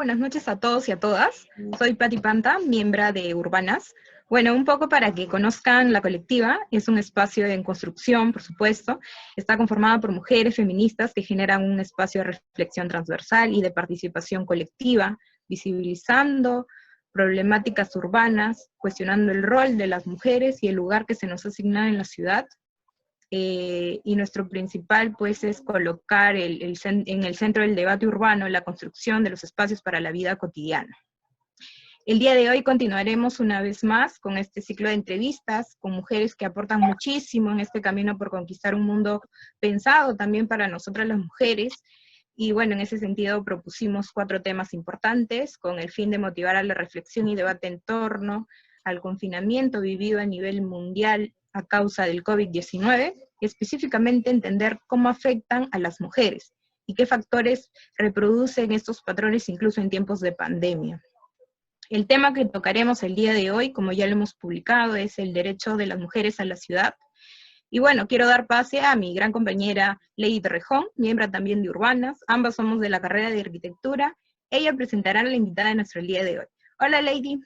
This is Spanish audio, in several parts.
Buenas noches a todos y a todas. Soy Patti Panta, miembro de Urbanas. Bueno, un poco para que conozcan la colectiva, es un espacio en construcción, por supuesto. Está conformada por mujeres feministas que generan un espacio de reflexión transversal y de participación colectiva, visibilizando problemáticas urbanas, cuestionando el rol de las mujeres y el lugar que se nos asigna en la ciudad. Y nuestro principal pues es colocar en el centro del debate urbano la construcción de los espacios para la vida cotidiana. El día de hoy continuaremos una vez más con este ciclo de entrevistas con mujeres que aportan muchísimo en este camino por conquistar un mundo pensado también para nosotras las mujeres. Y bueno, en ese sentido propusimos 4 temas importantes con el fin de motivar a la reflexión y debate en torno al confinamiento vivido a nivel mundial a causa del COVID-19, y específicamente entender cómo afectan a las mujeres y qué factores reproducen estos patrones incluso en tiempos de pandemia. El tema que tocaremos el día de hoy, como ya lo hemos publicado, es el derecho de las mujeres a la ciudad. Y bueno, quiero dar pase a mi gran compañera Lady Torrejón, miembro también de Urbanas. Ambas somos de la carrera de arquitectura. Ella presentará a la invitada de nuestro día de hoy. Hola, Lady.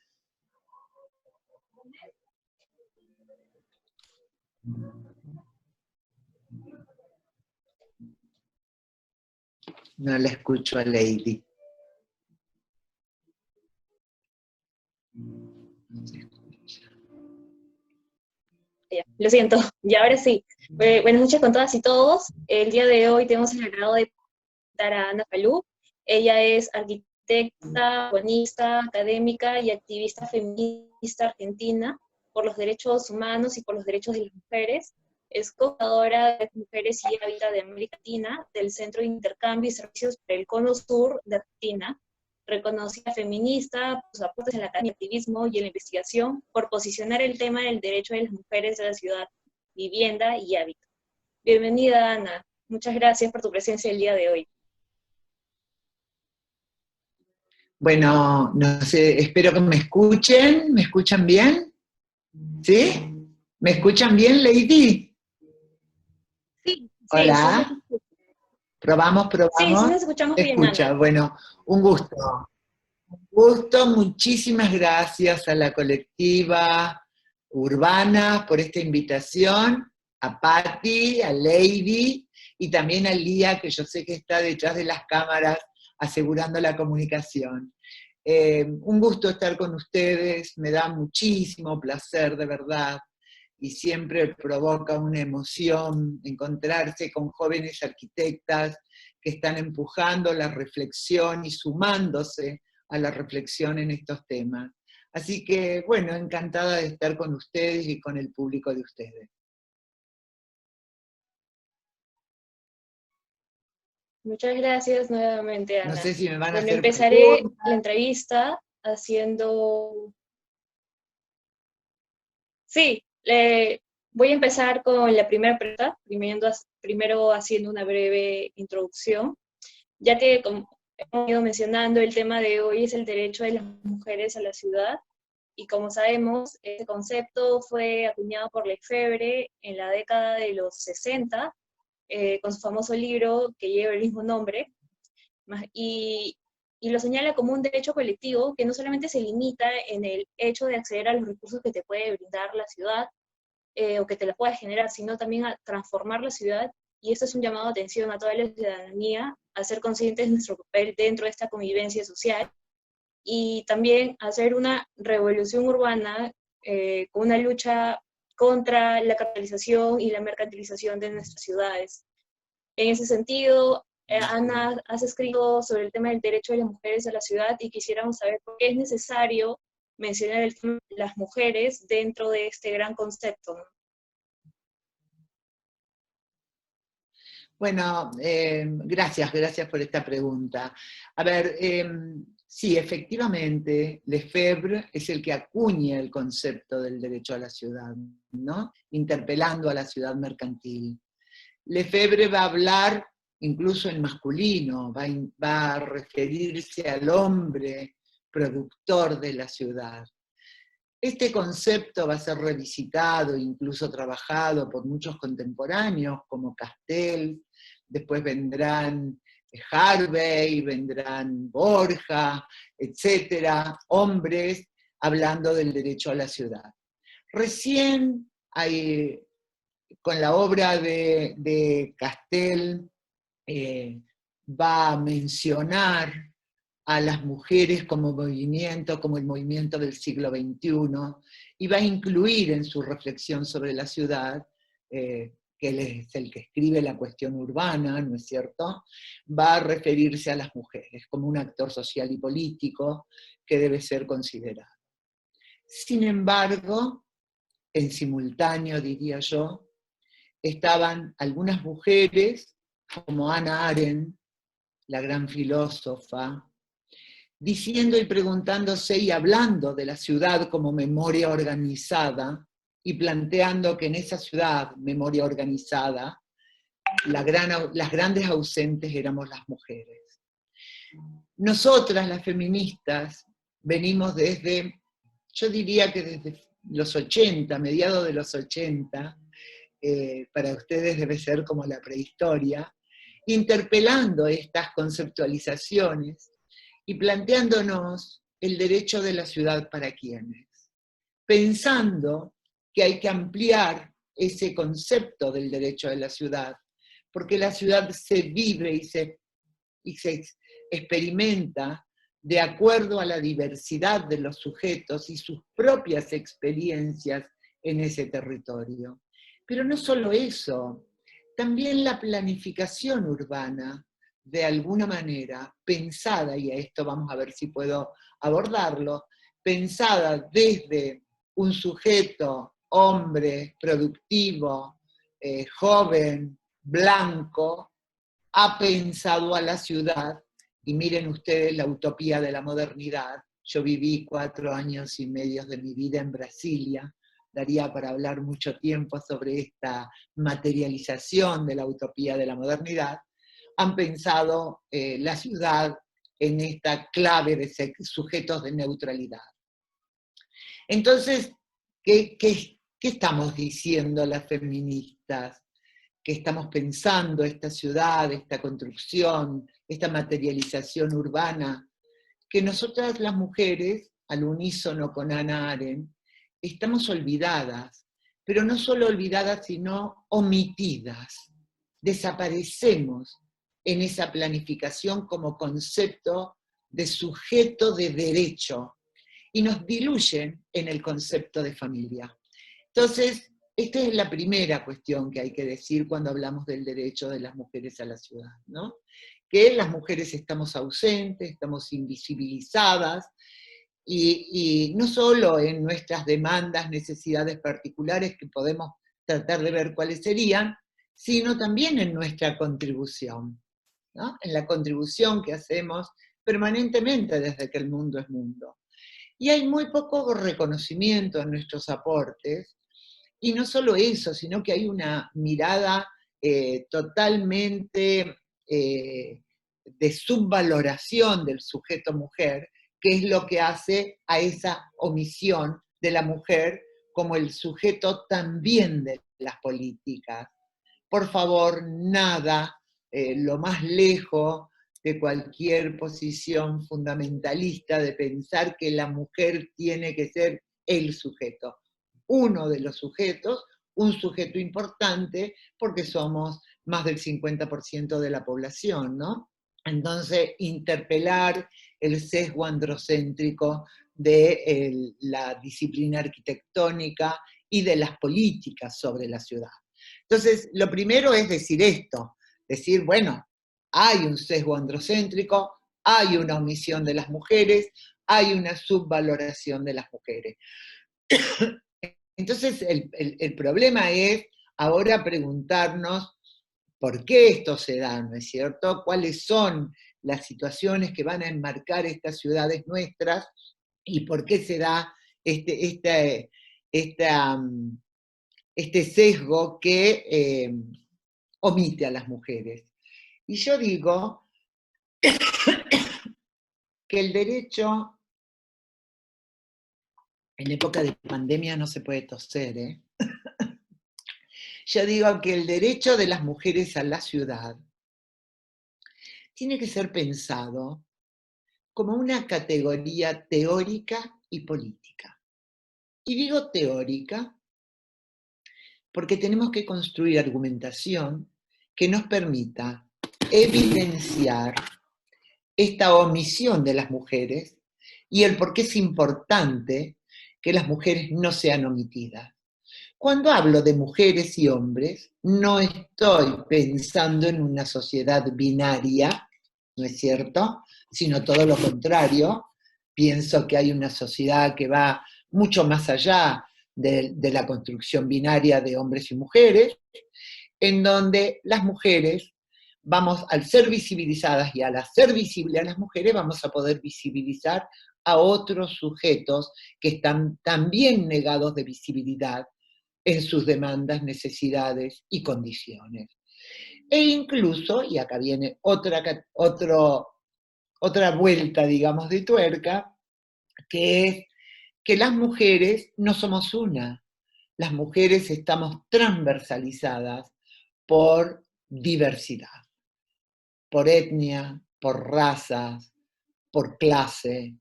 No la escucho a Lady. Lo siento, y ahora sí. Buenas noches con todas y todos. El día de hoy tenemos el agrado de presentar a Ana Falú. Ella es arquitecta, urbanista, académica y activista feminista argentina por los derechos humanos y por los derechos de las mujeres. Es co-fundadora de Mujeres y Hábitat de América Latina, del Centro de Intercambio y Servicios para el Cono Sur de Argentina, reconocida feminista por sus aportes en la academia, activismo y en la investigación, por posicionar el tema del derecho de las mujeres a la ciudad, vivienda y hábitat. Bienvenida, Ana. Muchas gracias por tu presencia el día de hoy. Bueno, no sé, espero que me escuchen. ¿Me escuchan bien? ¿Sí? ¿Me escuchan bien, Lady? Sí. Hola. Sí, ¿Probamos? sí, nos escuchamos bien, Escucha, Ana. bueno, un gusto. Un gusto, muchísimas gracias a la colectiva Urbana por esta invitación, a Patti, a Lady y también a Lía, que yo sé que está detrás de las cámaras asegurando la comunicación. Un gusto estar con ustedes, me da muchísimo placer, de verdad, y siempre provoca una emoción encontrarse con jóvenes arquitectas que están empujando la reflexión y sumándose a la reflexión en estos temas. Así que, bueno, encantada de estar con ustedes y con el público de ustedes. Muchas gracias nuevamente, Ana. No sé si me van a hacer empezaré preguntas. la entrevista haciendo... Sí, voy a empezar con la primera pregunta, primero haciendo una breve introducción, ya que, como hemos ido mencionando, el tema de hoy es el derecho de las mujeres a la ciudad, y como sabemos, este concepto fue acuñado por Lefebvre en la década de los 60, con su famoso libro que lleva el mismo nombre, y lo señala como un derecho colectivo que no solamente se limita en el hecho de acceder a los recursos que te puede brindar la ciudad, o que te la pueda generar, sino también a transformar la ciudad, y esto es un llamado de atención a toda la ciudadanía, a ser conscientes de nuestro papel dentro de esta convivencia social, y también hacer una revolución urbana con una lucha contra la capitalización y la mercantilización de nuestras ciudades. En ese sentido, Ana, has escrito sobre el tema del derecho de las mujeres a la ciudad y quisiéramos saber por qué es necesario mencionar el tema de las mujeres dentro de este gran concepto, ¿no? Bueno, gracias por esta pregunta. A ver, sí, efectivamente, Lefebvre es el que acuña el concepto del derecho a la ciudad, ¿no? Interpelando a la ciudad mercantil. Lefebvre va a hablar incluso en masculino, va a referirse al hombre productor de la ciudad. Este concepto va a ser revisitado, incluso trabajado por muchos contemporáneos, como Castel, después vendrán Harvey, vendrán Borja, etcétera, hombres hablando del derecho a la ciudad. Recién con la obra de Castel, va a mencionar a las mujeres como movimiento, como el movimiento del siglo XXI, y va a incluir en su reflexión sobre la ciudad, que él es el que escribe La cuestión urbana, ¿no es cierto?, va a referirse a las mujeres como un actor social y político que debe ser considerado. Sin embargo, en simultáneo, diría yo, estaban algunas mujeres, como Hannah Arendt, la gran filósofa, diciendo y preguntándose y hablando de la ciudad como memoria organizada, y planteando que en esa ciudad, memoria organizada, las grandes ausentes éramos las mujeres. Nosotras, las feministas, venimos desde, yo diría que desde los 80, mediados de los 80, para ustedes debe ser como la prehistoria, interpelando estas conceptualizaciones y planteándonos el derecho de la ciudad para quienes, pensando que hay que ampliar ese concepto del derecho de la ciudad, porque la ciudad se vive y se experimenta de acuerdo a la diversidad de los sujetos y sus propias experiencias en ese territorio. Pero no solo eso, también la planificación urbana, de alguna manera, pensada, y a esto vamos a ver si puedo abordarlo, pensada desde un sujeto, hombre, productivo, joven, blanco, ha pensado a la ciudad, y miren ustedes la utopía de la modernidad. Yo viví 4 años y medio de mi vida en Brasilia, daría para hablar mucho tiempo sobre esta materialización de la utopía de la modernidad. Han pensado la ciudad en esta clave de sujetos de neutralidad. Entonces, ¿qué estamos diciendo las feministas? Que estamos pensando esta ciudad, esta construcción, esta materialización urbana, que nosotras las mujeres, al unísono con Hannah Arendt, estamos olvidadas, pero no solo olvidadas, sino omitidas. Desaparecemos en esa planificación como concepto de sujeto de derecho y nos diluyen en el concepto de familia. Entonces, esta es la primera cuestión que hay que decir cuando hablamos del derecho de las mujeres a la ciudad, ¿no? Que las mujeres estamos ausentes, estamos invisibilizadas, y no solo en nuestras demandas, necesidades particulares, que podemos tratar de ver cuáles serían, sino también en nuestra contribución, ¿no? En la contribución que hacemos permanentemente desde que el mundo es mundo. Y hay muy poco reconocimiento en nuestros aportes, y no solo eso, sino que hay una mirada totalmente de subvaloración del sujeto mujer, que es lo que hace a esa omisión de la mujer como el sujeto también de las políticas. Por favor, nada, lo más lejos de cualquier posición fundamentalista de pensar que la mujer tiene que ser el sujeto. Uno de los sujetos, un sujeto importante, porque somos más del 50% de la población, ¿no? Entonces, interpelar el sesgo androcéntrico de la disciplina arquitectónica y de las políticas sobre la ciudad. Entonces, lo primero es decir esto, decir, bueno, hay un sesgo androcéntrico, hay una omisión de las mujeres, hay una subvaloración de las mujeres. Entonces, el problema es ahora preguntarnos por qué esto se da, ¿no es cierto? ¿Cuáles son las situaciones que van a enmarcar estas ciudades nuestras y por qué se da este sesgo que omite a las mujeres? Y yo digo que el derecho, en época de pandemia no se puede toser, ¿eh? Yo digo que el derecho de las mujeres a la ciudad tiene que ser pensado como una categoría teórica y política. Y digo teórica porque tenemos que construir argumentación que nos permita evidenciar esta omisión de las mujeres y el por qué es importante que las mujeres no sean omitidas. Cuando hablo de mujeres y hombres, no estoy pensando en una sociedad binaria, ¿no es cierto?, sino todo lo contrario. Pienso que hay una sociedad que va mucho más allá de la construcción binaria de hombres y mujeres, en donde las mujeres vamos, al ser visibilizadas y al hacer visible a las mujeres, vamos a poder visibilizar a otros sujetos que están también negados de visibilidad en sus demandas, necesidades y condiciones. E incluso, y acá viene otra vuelta, digamos, de tuerca, que es que las mujeres no somos una. Las mujeres estamos transversalizadas por diversidad, por etnia, por razas, por clase,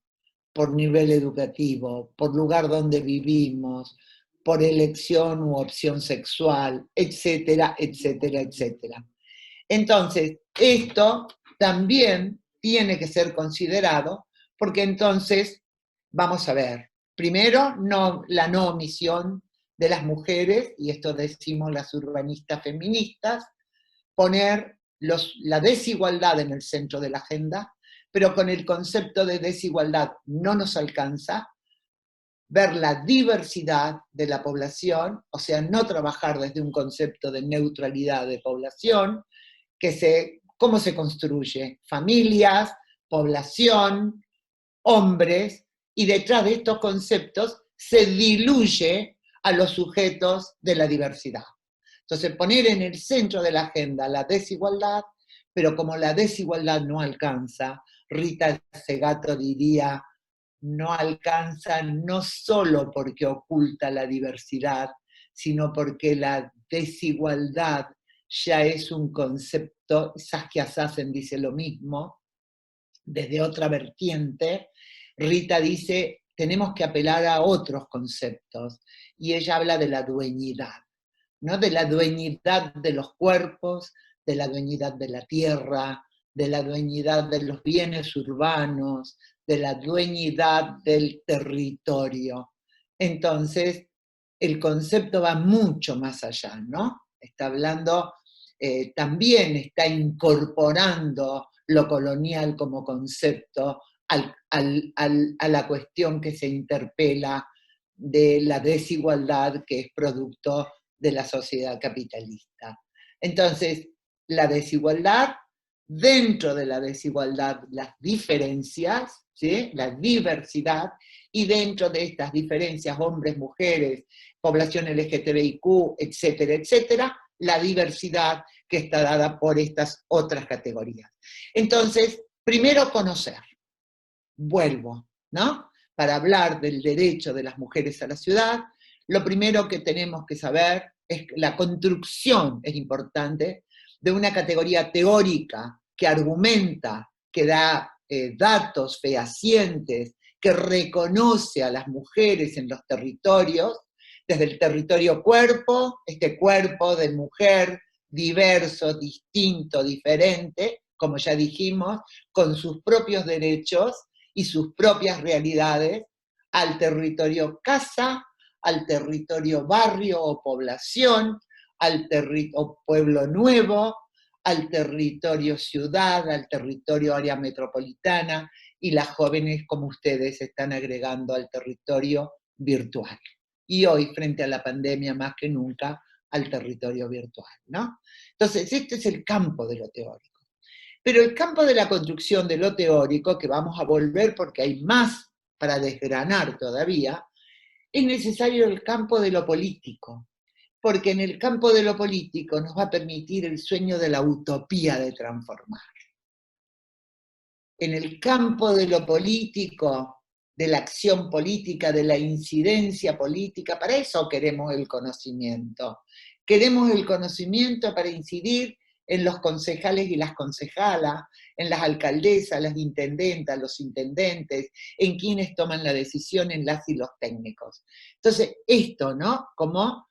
por nivel educativo, por lugar donde vivimos, por elección u opción sexual, etcétera, etcétera, etcétera. Entonces, esto también tiene que ser considerado, porque entonces, vamos a ver, primero, la no omisión de las mujeres, y esto decimos las urbanistas feministas, poner la desigualdad en el centro de la agenda, pero con el concepto de desigualdad no nos alcanza, ver la diversidad de la población, o sea, no trabajar desde un concepto de neutralidad de población, ¿cómo se construye? Familias, población, hombres, y detrás de estos conceptos se diluye a los sujetos de la diversidad. Entonces, poner en el centro de la agenda la desigualdad, pero como la desigualdad no alcanza, Rita Segato diría, no alcanza no solo porque oculta la diversidad, sino porque la desigualdad ya es un concepto, Saskia Sassen dice lo mismo, desde otra vertiente. Rita dice, tenemos que apelar a otros conceptos, y ella habla de la dueñidad, ¿no? De la dueñidad de los cuerpos, de la dueñidad de la tierra, de la dueñidad de los bienes urbanos, de la dueñidad del territorio. Entonces, el concepto va mucho más allá, ¿no? Está hablando, también está incorporando lo colonial como concepto a la cuestión que se interpela de la desigualdad que es producto de la sociedad capitalista. Entonces, la desigualdad, dentro de la desigualdad, las diferencias, ¿sí?, la diversidad, y dentro de estas diferencias, hombres, mujeres, población LGTBIQ, etcétera, etcétera, la diversidad que está dada por estas otras categorías. Entonces, primero conocer, vuelvo, ¿no? Para hablar del derecho de las mujeres a la ciudad, lo primero que tenemos que saber es que la construcción es importante de una categoría teórica que argumenta, que da datos fehacientes, que reconoce a las mujeres en los territorios, desde el territorio cuerpo, este cuerpo de mujer diverso, distinto, diferente, como ya dijimos, con sus propios derechos y sus propias realidades, al territorio casa, al territorio barrio o población, al territorio pueblo nuevo, al territorio ciudad, al territorio área metropolitana, y las jóvenes como ustedes están agregando al territorio virtual. Y hoy, frente a la pandemia, más que nunca, al territorio virtual, ¿no? Entonces, este es el campo de lo teórico. Pero el campo de la construcción de lo teórico, que vamos a volver porque hay más para desgranar todavía, es necesario el campo de lo político, porque en el campo de lo político nos va a permitir el sueño de la utopía de transformar. En el campo de lo político, de la acción política, de la incidencia política, para eso queremos el conocimiento. Queremos el conocimiento para incidir en los concejales y las concejalas, en las alcaldesas, las intendentas, los intendentes, en quienes toman la decisión, en las y los técnicos. Entonces, esto, ¿no? Como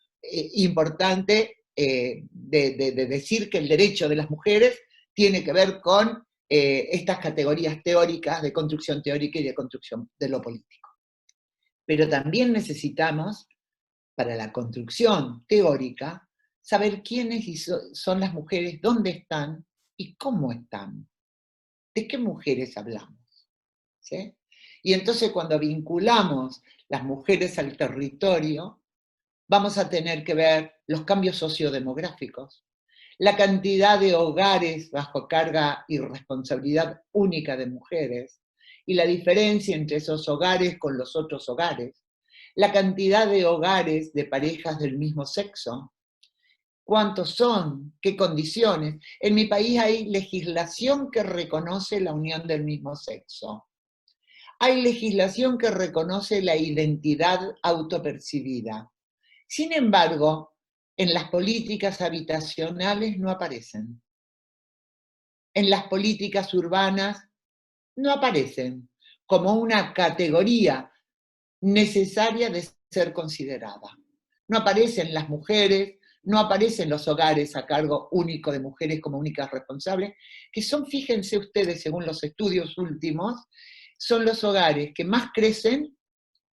importante de decir que el derecho de las mujeres tiene que ver con estas categorías teóricas de construcción teórica y de construcción de lo político. Pero también necesitamos, para la construcción teórica, saber quiénes son las mujeres, dónde están y cómo están. ¿De qué mujeres hablamos? ¿Sí? Y entonces cuando vinculamos las mujeres al territorio, vamos a tener que ver los cambios sociodemográficos, la cantidad de hogares bajo carga y responsabilidad única de mujeres, y la diferencia entre esos hogares con los otros hogares, la cantidad de hogares de parejas del mismo sexo, cuántos son, qué condiciones. En mi país hay legislación que reconoce la unión del mismo sexo. Hay legislación que reconoce la identidad autopercibida. Sin embargo, en las políticas habitacionales no aparecen. En las políticas urbanas no aparecen como una categoría necesaria de ser considerada. No aparecen las mujeres, no aparecen los hogares a cargo único de mujeres como únicas responsables, que son, fíjense ustedes, según los estudios últimos, son los hogares que más crecen,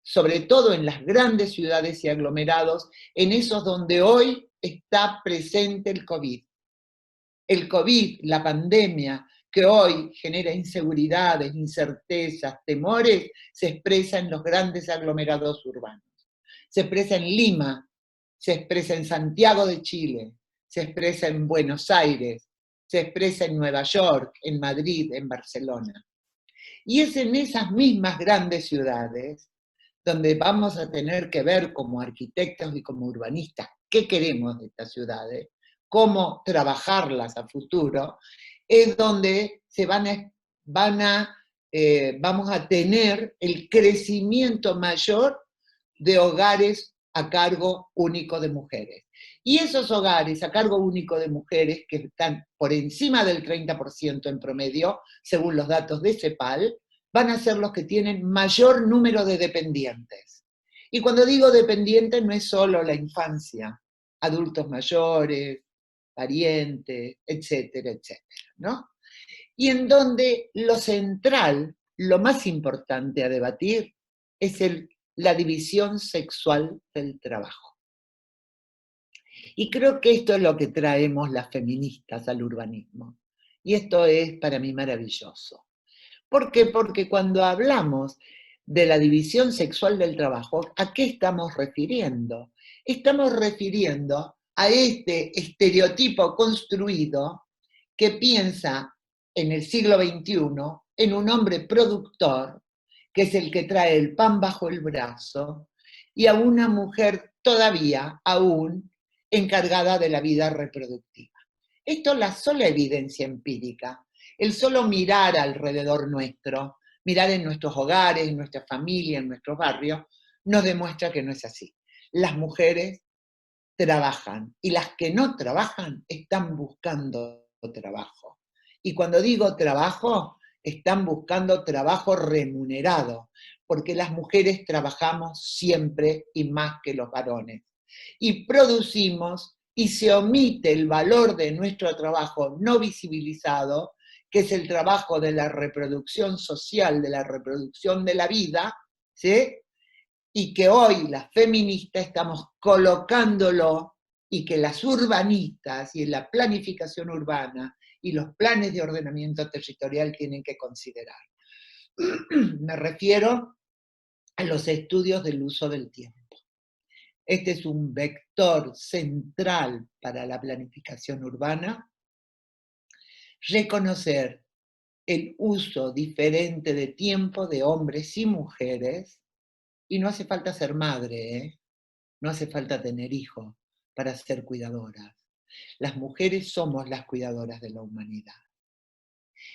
sobre todo en las grandes ciudades y aglomerados, en esos donde hoy está presente el COVID. El COVID, la pandemia, que hoy genera inseguridades, incertezas, temores, se expresa en los grandes aglomerados urbanos. Se expresa en Lima, se expresa en Santiago de Chile, se expresa en Buenos Aires, se expresa en Nueva York, en Madrid, en Barcelona. Y es en esas mismas grandes ciudades donde vamos a tener que ver como arquitectos y como urbanistas qué queremos de estas ciudades, cómo trabajarlas a futuro, es donde vamos a tener el crecimiento mayor de hogares a cargo único de mujeres. Y esos hogares a cargo único de mujeres, que están por encima del 30% en promedio, según los datos de CEPAL, van a ser los que tienen mayor número de dependientes. Y cuando digo dependientes no es solo la infancia, adultos mayores, parientes, etcétera, etcétera, ¿no? Y en donde lo central, lo más importante a debatir, es la división sexual del trabajo. Y creo que esto es lo que traemos las feministas al urbanismo. Y esto es para mí maravilloso. ¿Por qué? Porque cuando hablamos de la división sexual del trabajo, ¿a qué estamos refiriendo? Estamos refiriendo a este estereotipo construido que piensa en el siglo XXI en un hombre productor, que es el que trae el pan bajo el brazo, y a una mujer todavía aún encargada de la vida reproductiva. Esto es la sola evidencia empírica. El solo mirar alrededor nuestro, mirar en nuestros hogares, en nuestra familia, en nuestros barrios, nos demuestra que no es así. Las mujeres trabajan y las que no trabajan están buscando trabajo. Y cuando digo trabajo, están buscando trabajo remunerado, porque las mujeres trabajamos siempre y más que los varones. Y producimos y se omite el valor de nuestro trabajo no visibilizado, que es el trabajo de la reproducción social, de la reproducción de la vida, ¿sí? Y que hoy las feministas estamos colocándolo, y que las urbanistas y en la planificación urbana y los planes de ordenamiento territorial tienen que considerar. Me refiero a los estudios del uso del tiempo. Este es un vector central para la planificación urbana. Reconocer el uso diferente de tiempo de hombres y mujeres, y no hace falta ser madre, ¿eh? No hace falta tener hijos para ser cuidadoras. Las mujeres somos las cuidadoras de la humanidad.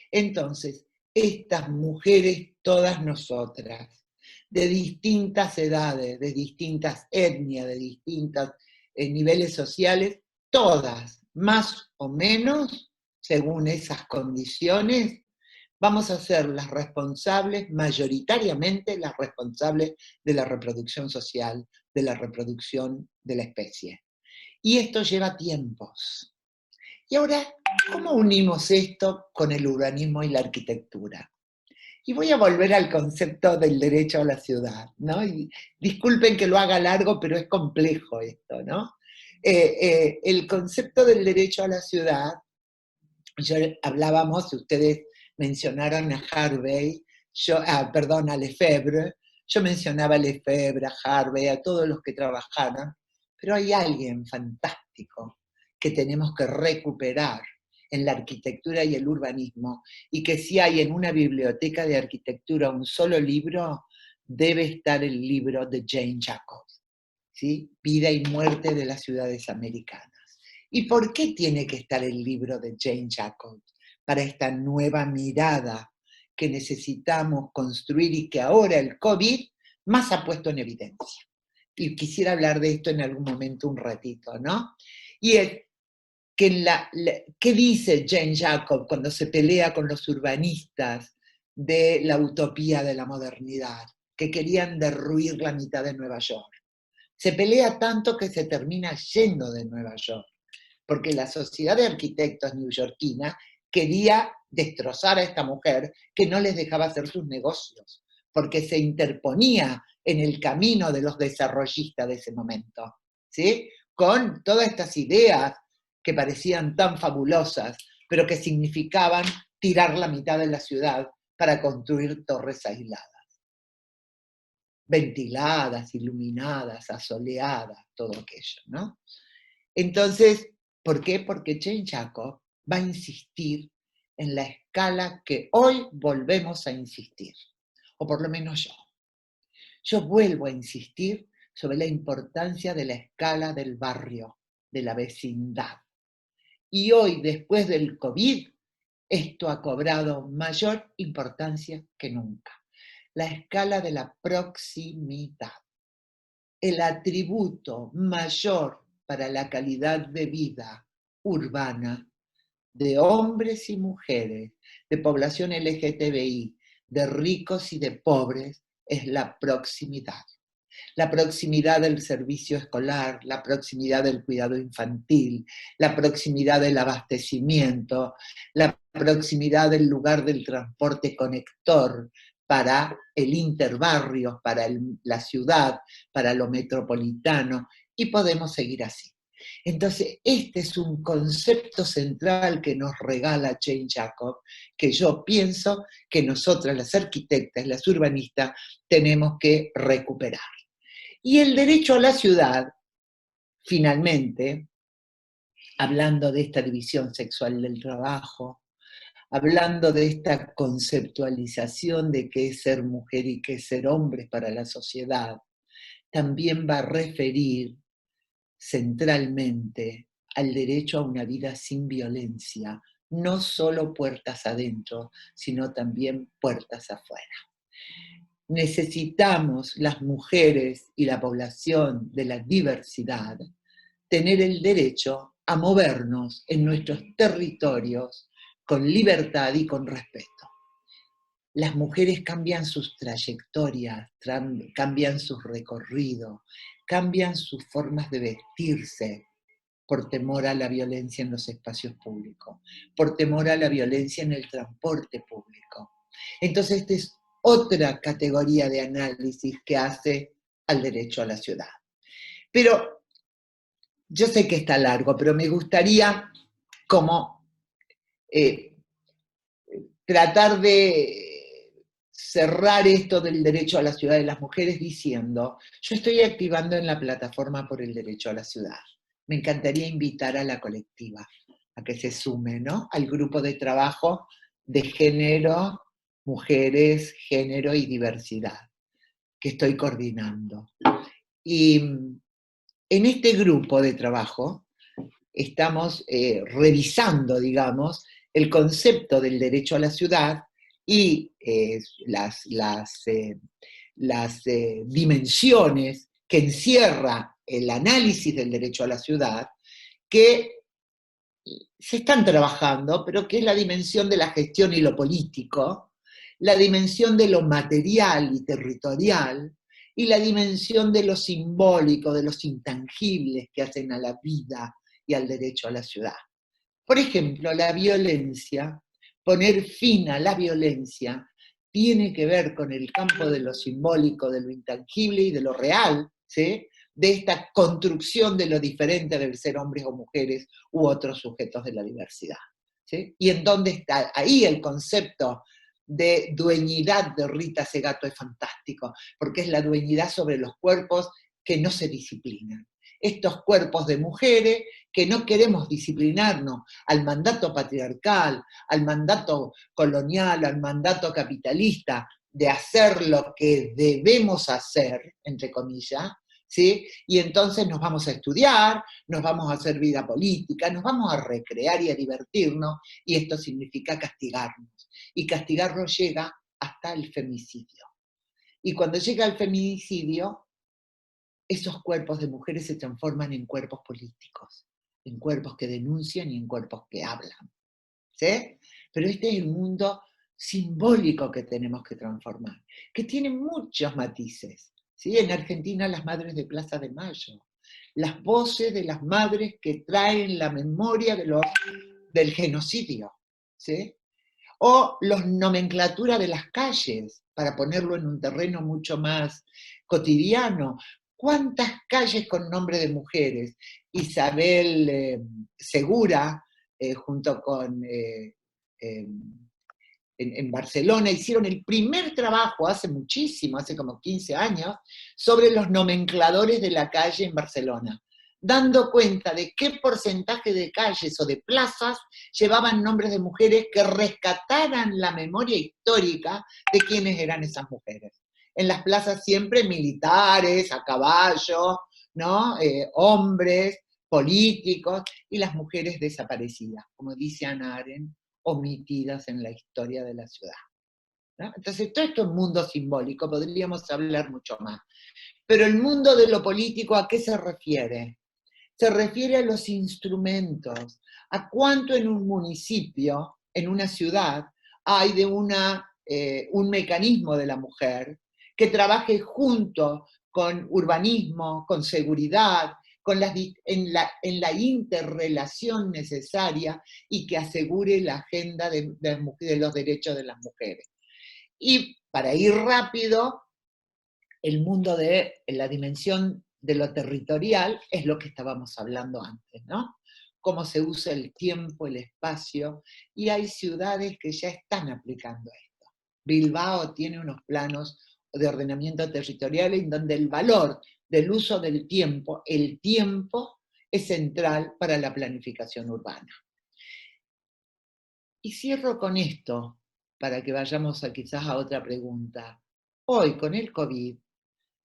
Entonces, estas mujeres, todas nosotras, de distintas edades, de distintas etnias, de distintos niveles sociales, todas más o menos, según esas condiciones, vamos a ser las responsables, mayoritariamente las responsables de la reproducción social, de la reproducción de la especie. Y esto lleva tiempos. Y ahora, ¿cómo unimos esto con el urbanismo y la arquitectura? Y voy a volver al concepto del derecho a la ciudad, ¿no? Y disculpen que lo haga largo, pero es complejo esto, ¿no? El concepto del derecho a la ciudad, hablábamos, ustedes mencionaron a Harvey, perdón, a Lefebvre, yo mencionaba a Lefebvre, a Harvey, a todos los que trabajaron, pero hay alguien fantástico que tenemos que recuperar en la arquitectura y el urbanismo, y que si hay en una biblioteca de arquitectura un solo libro, debe estar el libro de Jane Jacobs, ¿sí? Vida y muerte de las ciudades americanas. ¿Y por qué tiene que estar el libro de Jane Jacobs? Para esta nueva mirada que necesitamos construir y que ahora el COVID más ha puesto en evidencia. Y quisiera hablar de esto en algún momento un ratito, ¿no? Y es que ¿qué dice Jane Jacobs cuando se pelea con los urbanistas de la utopía de la modernidad, que querían derruir la mitad de Nueva York? Se pelea tanto que se termina yendo de Nueva York, porque la sociedad de arquitectos neoyorquina quería destrozar a esta mujer que no les dejaba hacer sus negocios, porque se interponía en el camino de los desarrollistas de ese momento, ¿sí? Con todas estas ideas que parecían tan fabulosas, pero que significaban tirar la mitad de la ciudad para construir torres aisladas, ventiladas, iluminadas, asoleadas, todo aquello, ¿no? Entonces, ¿por qué? Porque Jane Jacobs va a insistir en la escala que hoy volvemos a insistir, o por lo menos yo. Yo vuelvo a insistir sobre la importancia de la escala del barrio, de la vecindad. Y hoy, después del COVID, esto ha cobrado mayor importancia que nunca. La escala de la proximidad, el atributo mayor para la calidad de vida urbana de hombres y mujeres, de población LGTBI, de ricos y de pobres, es la proximidad. La proximidad del servicio escolar, la proximidad del cuidado infantil, la proximidad del abastecimiento, la proximidad del lugar del transporte conector para el interbarrio, para la ciudad, para lo metropolitano, y podemos seguir así. Entonces, este es un concepto central que nos regala Jane Jacobs, que yo pienso que nosotras, las arquitectas, las urbanistas, tenemos que recuperar. Y el derecho a la ciudad, finalmente, hablando de esta división sexual del trabajo, hablando de esta conceptualización de qué es ser mujer y qué es ser hombre para la sociedad, también va a referir centralmente al derecho a una vida sin violencia, no solo puertas adentro, sino también puertas afuera. Necesitamos las mujeres y la población de la diversidad tener el derecho a movernos en nuestros territorios con libertad y con respeto. Las mujeres cambian sus trayectorias, cambian sus recorridos, cambian sus formas de vestirse por temor a la violencia en los espacios públicos, por temor a la violencia en el transporte público. Entonces, esta es otra categoría de análisis que hace al derecho a la ciudad. Pero yo sé que está largo, pero me gustaría como tratar de cerrar esto del derecho a la ciudad de las mujeres diciendo, yo estoy activando en la plataforma por el derecho a la ciudad. Me encantaría invitar a la colectiva a que se sume, ¿no?, al grupo de trabajo de género, mujeres, género y diversidad que estoy coordinando. Y en este grupo de trabajo estamos revisando, digamos, el concepto del derecho a la ciudad y las dimensiones que encierra el análisis del derecho a la ciudad, que se están trabajando, pero que es la dimensión de la gestión y lo político, la dimensión de lo material y territorial, y la dimensión de lo simbólico, de los intangibles que hacen a la vida y al derecho a la ciudad. Por ejemplo, la violencia, poner fin a la violencia, tiene que ver con el campo de lo simbólico, de lo intangible y de lo real, ¿sí? De esta construcción de lo diferente del ser hombres o mujeres u otros sujetos de la diversidad. ¿Sí? Y en dónde está ahí el concepto de dueñidad de Rita Segato es fantástico, porque es la dueñidad sobre los cuerpos que no se disciplinan. Estos cuerpos de mujeres que no queremos disciplinarnos al mandato patriarcal, al mandato colonial, al mandato capitalista, de hacer lo que debemos hacer, entre comillas, ¿sí? Y entonces nos vamos a estudiar, nos vamos a hacer vida política, nos vamos a recrear y a divertirnos, y esto significa castigarnos. Y castigarnos llega hasta el femicidio. Y cuando llega el feminicidio, esos cuerpos de mujeres se transforman en cuerpos políticos, en cuerpos que denuncian y en cuerpos que hablan. ¿Sí? Pero este es el mundo simbólico que tenemos que transformar, que tiene muchos matices. ¿Sí? En Argentina, las madres de Plaza de Mayo, las voces de las madres que traen la memoria del genocidio, ¿sí? O los nomenclaturas de las calles, para ponerlo en un terreno mucho más cotidiano. ¿Cuántas calles con nombre de mujeres? Isabel Segura, junto con en Barcelona, hicieron el primer trabajo hace muchísimo, hace como 15 años, sobre los nomencladores de la calle en Barcelona, dando cuenta de qué porcentaje de calles o de plazas llevaban nombres de mujeres que rescataran la memoria histórica de quiénes eran esas mujeres. En las plazas siempre militares, a caballo, ¿no? Hombres, políticos, y las mujeres desaparecidas, como dice Hannah Arendt, omitidas en la historia de la ciudad. ¿No? Entonces, todo esto es mundo simbólico, podríamos hablar mucho más. Pero el mundo de lo político, ¿a qué se refiere? Se refiere a los instrumentos, a cuánto en un municipio, en una ciudad, hay de un mecanismo de la mujer que trabaje junto con urbanismo, con seguridad, en la interrelación necesaria y que asegure la agenda de los derechos de las mujeres. Y para ir rápido, el mundo de la dimensión de lo territorial es lo que estábamos hablando antes, ¿no? Cómo se usa el tiempo, el espacio, y hay ciudades que ya están aplicando esto. Bilbao tiene unos planos de ordenamiento territorial en donde el valor del uso del tiempo, el tiempo es central para la planificación urbana. Y cierro con esto, para que vayamos quizás a otra pregunta. Hoy, con el COVID,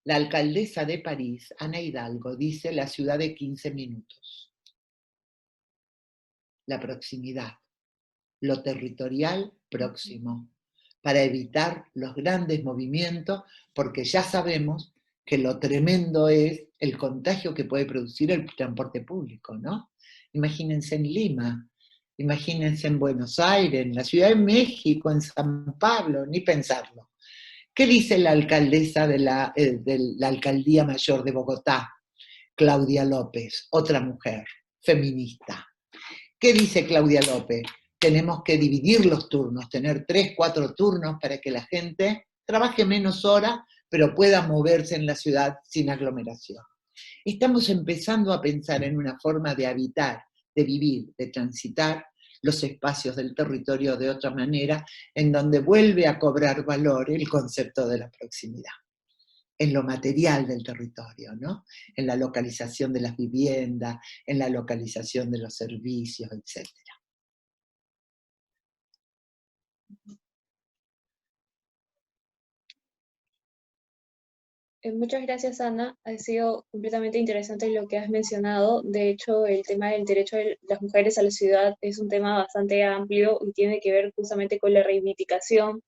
la alcaldesa de París, Ana Hidalgo, dice la ciudad de 15 minutos. La proximidad, lo territorial próximo, para evitar los grandes movimientos, porque ya sabemos que lo tremendo es el contagio que puede producir el transporte público, ¿no? Imagínense en Lima, imagínense en Buenos Aires, en la Ciudad de México, en San Pablo, ni pensarlo. ¿Qué dice la alcaldesa de la Alcaldía Mayor de Bogotá? Claudia López, otra mujer, feminista. ¿Qué dice Claudia López? Tenemos que dividir los turnos, tener 3, 4 turnos para que la gente trabaje menos horas, pero pueda moverse en la ciudad sin aglomeración. Estamos empezando a pensar en una forma de habitar, de vivir, de transitar los espacios del territorio de otra manera, en donde vuelve a cobrar valor el concepto de la proximidad, en lo material del territorio, ¿no? En la localización de las viviendas, en la localización de los servicios, etc. Muchas gracias, Ana. Ha sido completamente interesante lo que has mencionado. De hecho, el tema del derecho de las mujeres a la ciudad es un tema bastante amplio y tiene que ver justamente con la reivindicación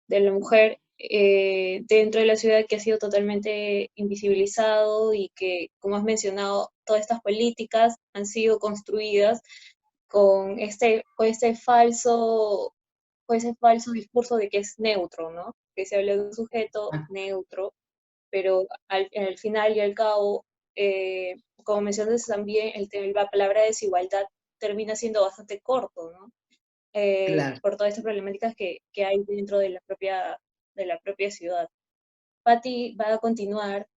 de la mujer dentro de la ciudad, que ha sido totalmente invisibilizado y que, como has mencionado, todas estas políticas han sido construidas con ese falso discurso de que es neutro, ¿no? Que se habla de un sujeto neutro, pero al final y al cabo, como mencionas también, la palabra desigualdad termina siendo bastante corto, ¿no? Claro. Por todas estas problemáticas que hay dentro de la propia ciudad. Patti va a continuar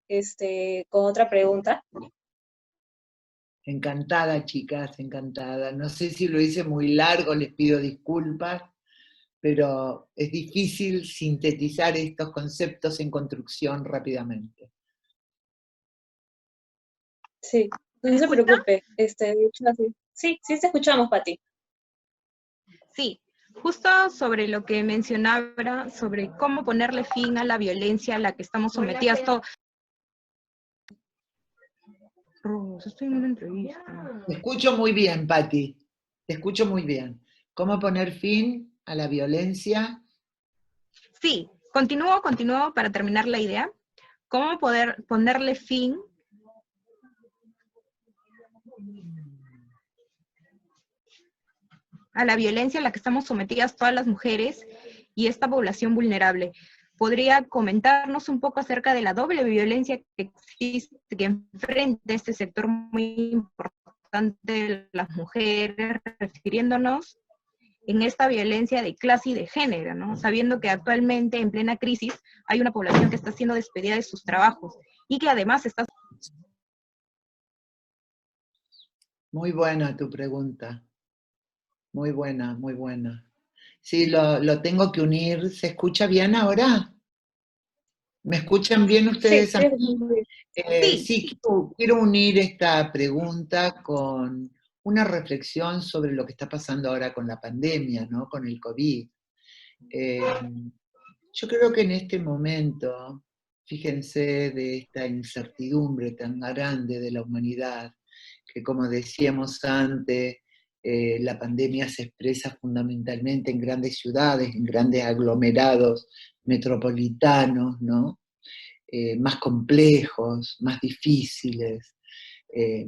con otra pregunta. Encantada, chicas, encantada. No sé si lo hice muy largo, les pido disculpas, pero es difícil sintetizar estos conceptos en construcción rápidamente. Sí, no se preocupe. De hecho, sí, sí te escuchamos, Patti. Sí, justo sobre lo que mencionaba, sobre cómo ponerle fin a la violencia a la que estamos sometidas todos. Estoy en una entrevista. Te escucho muy bien, Patti. Te escucho muy bien. ¿Cómo poner fin a la violencia? Sí, continúo para terminar la idea. ¿Cómo poder ponerle fin a la violencia a la que estamos sometidas todas las mujeres y esta población vulnerable? ¿Podría comentarnos un poco acerca de la doble violencia que existe, que enfrenta este sector muy importante de las mujeres, refiriéndonos en esta violencia de clase y de género, ¿no? Sabiendo que actualmente, en plena crisis, hay una población que está siendo despedida de sus trabajos y que además está... Muy buena tu pregunta. Muy buena, muy buena. Sí, lo tengo que unir. ¿Se escucha bien ahora? ¿Me escuchan bien Sí, ustedes a sí, mí? Sí, Sí, quiero unir esta pregunta con una reflexión sobre lo que está pasando ahora con la pandemia, ¿no? Con el COVID. Yo creo que en este momento, fíjense de esta incertidumbre tan grande de la humanidad, que como decíamos antes, la pandemia se expresa fundamentalmente en grandes ciudades, en grandes aglomerados metropolitanos, ¿no? Más complejos, más difíciles. Eh,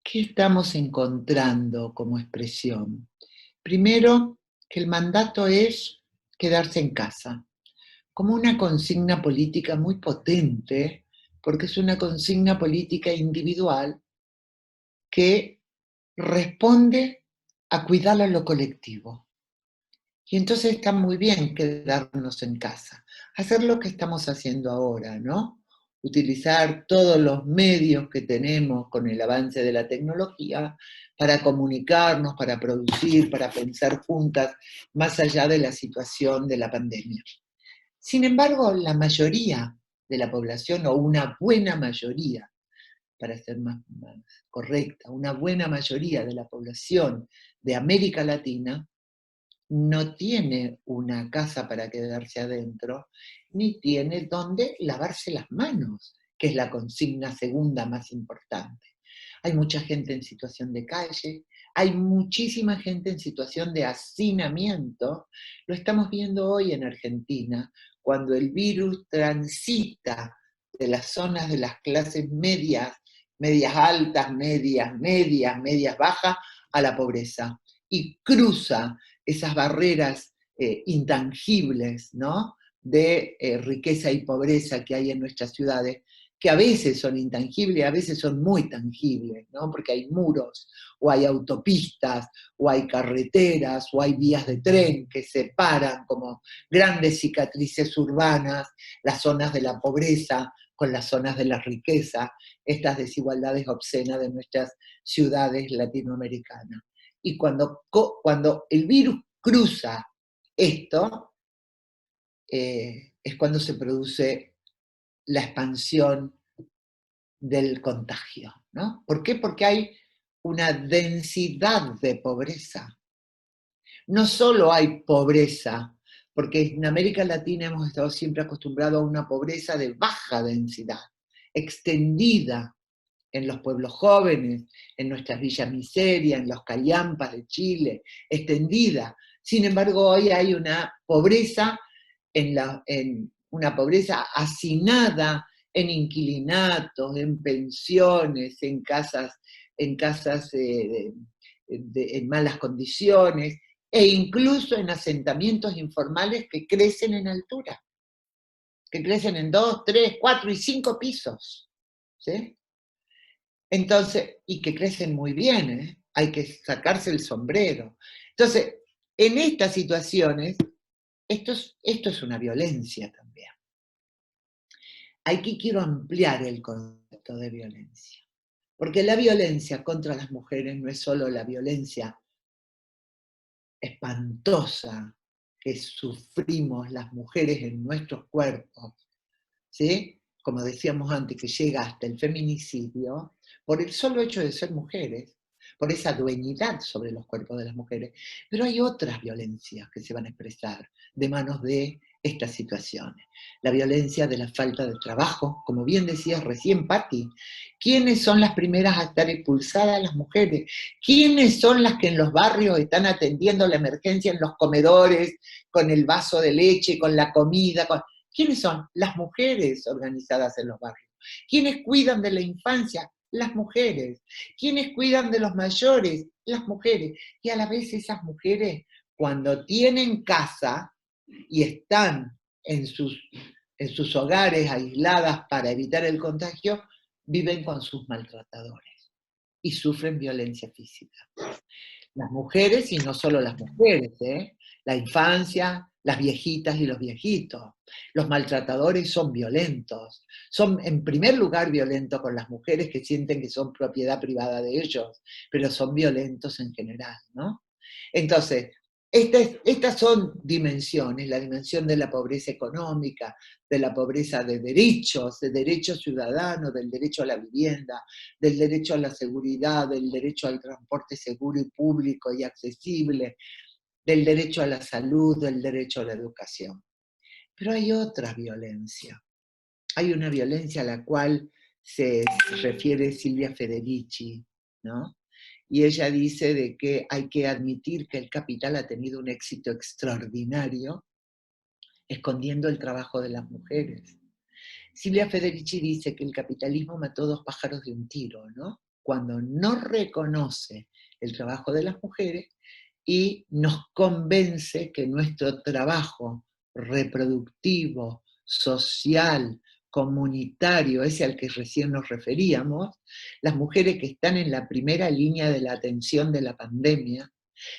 ¿Qué estamos encontrando como expresión? Primero, que el mandato es quedarse en casa, como una consigna política muy potente, porque es una consigna política individual que responde a cuidar a lo colectivo. Y entonces está muy bien quedarnos en casa, hacer lo que estamos haciendo ahora, ¿no? Utilizar todos los medios que tenemos con el avance de la tecnología para comunicarnos, para producir, para pensar juntas, más allá de la situación de la pandemia. Sin embargo, la mayoría de la población, o una buena mayoría, para ser más correcta, una buena mayoría de la población de América Latina, no tiene una casa para quedarse adentro, ni tiene dónde lavarse las manos, que es la consigna segunda más importante. Hay mucha gente en situación de calle, hay muchísima gente en situación de hacinamiento. Lo estamos viendo hoy en Argentina, cuando el virus transita de las zonas de las clases medias, medias altas, medias bajas, a la pobreza. Y cruza esas barreras intangibles, ¿no? De riqueza y pobreza que hay en nuestras ciudades, que a veces son intangibles, a veces son muy tangibles, ¿no? Porque hay muros, o hay autopistas, o hay carreteras, o hay vías de tren que separan como grandes cicatrices urbanas las zonas de la pobreza con las zonas de la riqueza, estas desigualdades obscenas de nuestras ciudades latinoamericanas. Y cuando el virus cruza esto, es cuando se produce la expansión del contagio, ¿no? ¿Por qué? Porque hay una densidad de pobreza. No solo hay pobreza, porque en América Latina hemos estado siempre acostumbrados a una pobreza de baja densidad, extendida en los pueblos jóvenes, en nuestras villas miseria, en los callampas de Chile, extendida. Sin embargo, hoy hay una pobreza, en una pobreza hacinada en inquilinatos, en pensiones, en casas en malas condiciones, e incluso en asentamientos informales que crecen en altura, que crecen en 2, 3, 4 y 5 pisos, ¿sí? Entonces, y que crecen muy bien, ¿eh? Hay que sacarse el sombrero. Entonces, en estas situaciones, esto es una violencia también. Aquí quiero ampliar el concepto de violencia, porque la violencia contra las mujeres no es solo la violencia espantosa que sufrimos las mujeres en nuestros cuerpos, ¿sí? Como decíamos antes, que llega hasta el feminicidio, por el solo hecho de ser mujeres, por esa dueñidad sobre los cuerpos de las mujeres. Pero hay otras violencias que se van a expresar de manos de estas situaciones. La violencia de la falta de trabajo, como bien decías recién, Patti. ¿Quiénes son las primeras a estar expulsadas? Las mujeres. ¿Quiénes son las que en los barrios están atendiendo la emergencia en los comedores, con el vaso de leche, con la comida? ¿Quiénes son? Las mujeres organizadas en los barrios. ¿Quiénes cuidan de la infancia? Las mujeres. ¿Quiénes cuidan de los mayores? Las mujeres. Y a la vez esas mujeres, cuando tienen casa y están en sus hogares aisladas para evitar el contagio, viven con sus maltratadores y sufren violencia física. Las mujeres, y no solo las mujeres, la infancia, las viejitas y los viejitos. Los maltratadores son violentos. Son, en primer lugar, violentos con las mujeres que sienten que son propiedad privada de ellos, pero son violentos en general, ¿no? Entonces, estas son dimensiones, la dimensión de la pobreza económica, de la pobreza de derechos ciudadanos, del derecho a la vivienda, del derecho a la seguridad, del derecho al transporte seguro y público y accesible, del derecho a la salud, del derecho a la educación. Pero hay otra violencia. Hay una violencia a la cual se refiere Silvia Federici, ¿no? Y ella dice de que hay que admitir que el capital ha tenido un éxito extraordinario escondiendo el trabajo de las mujeres. Silvia Federici dice que el capitalismo mató 2 pájaros de un tiro, ¿no? Cuando no reconoce el trabajo de las mujeres y nos convence que nuestro trabajo reproductivo, social, comunitario, ese al que recién nos referíamos, las mujeres que están en la primera línea de la atención de la pandemia,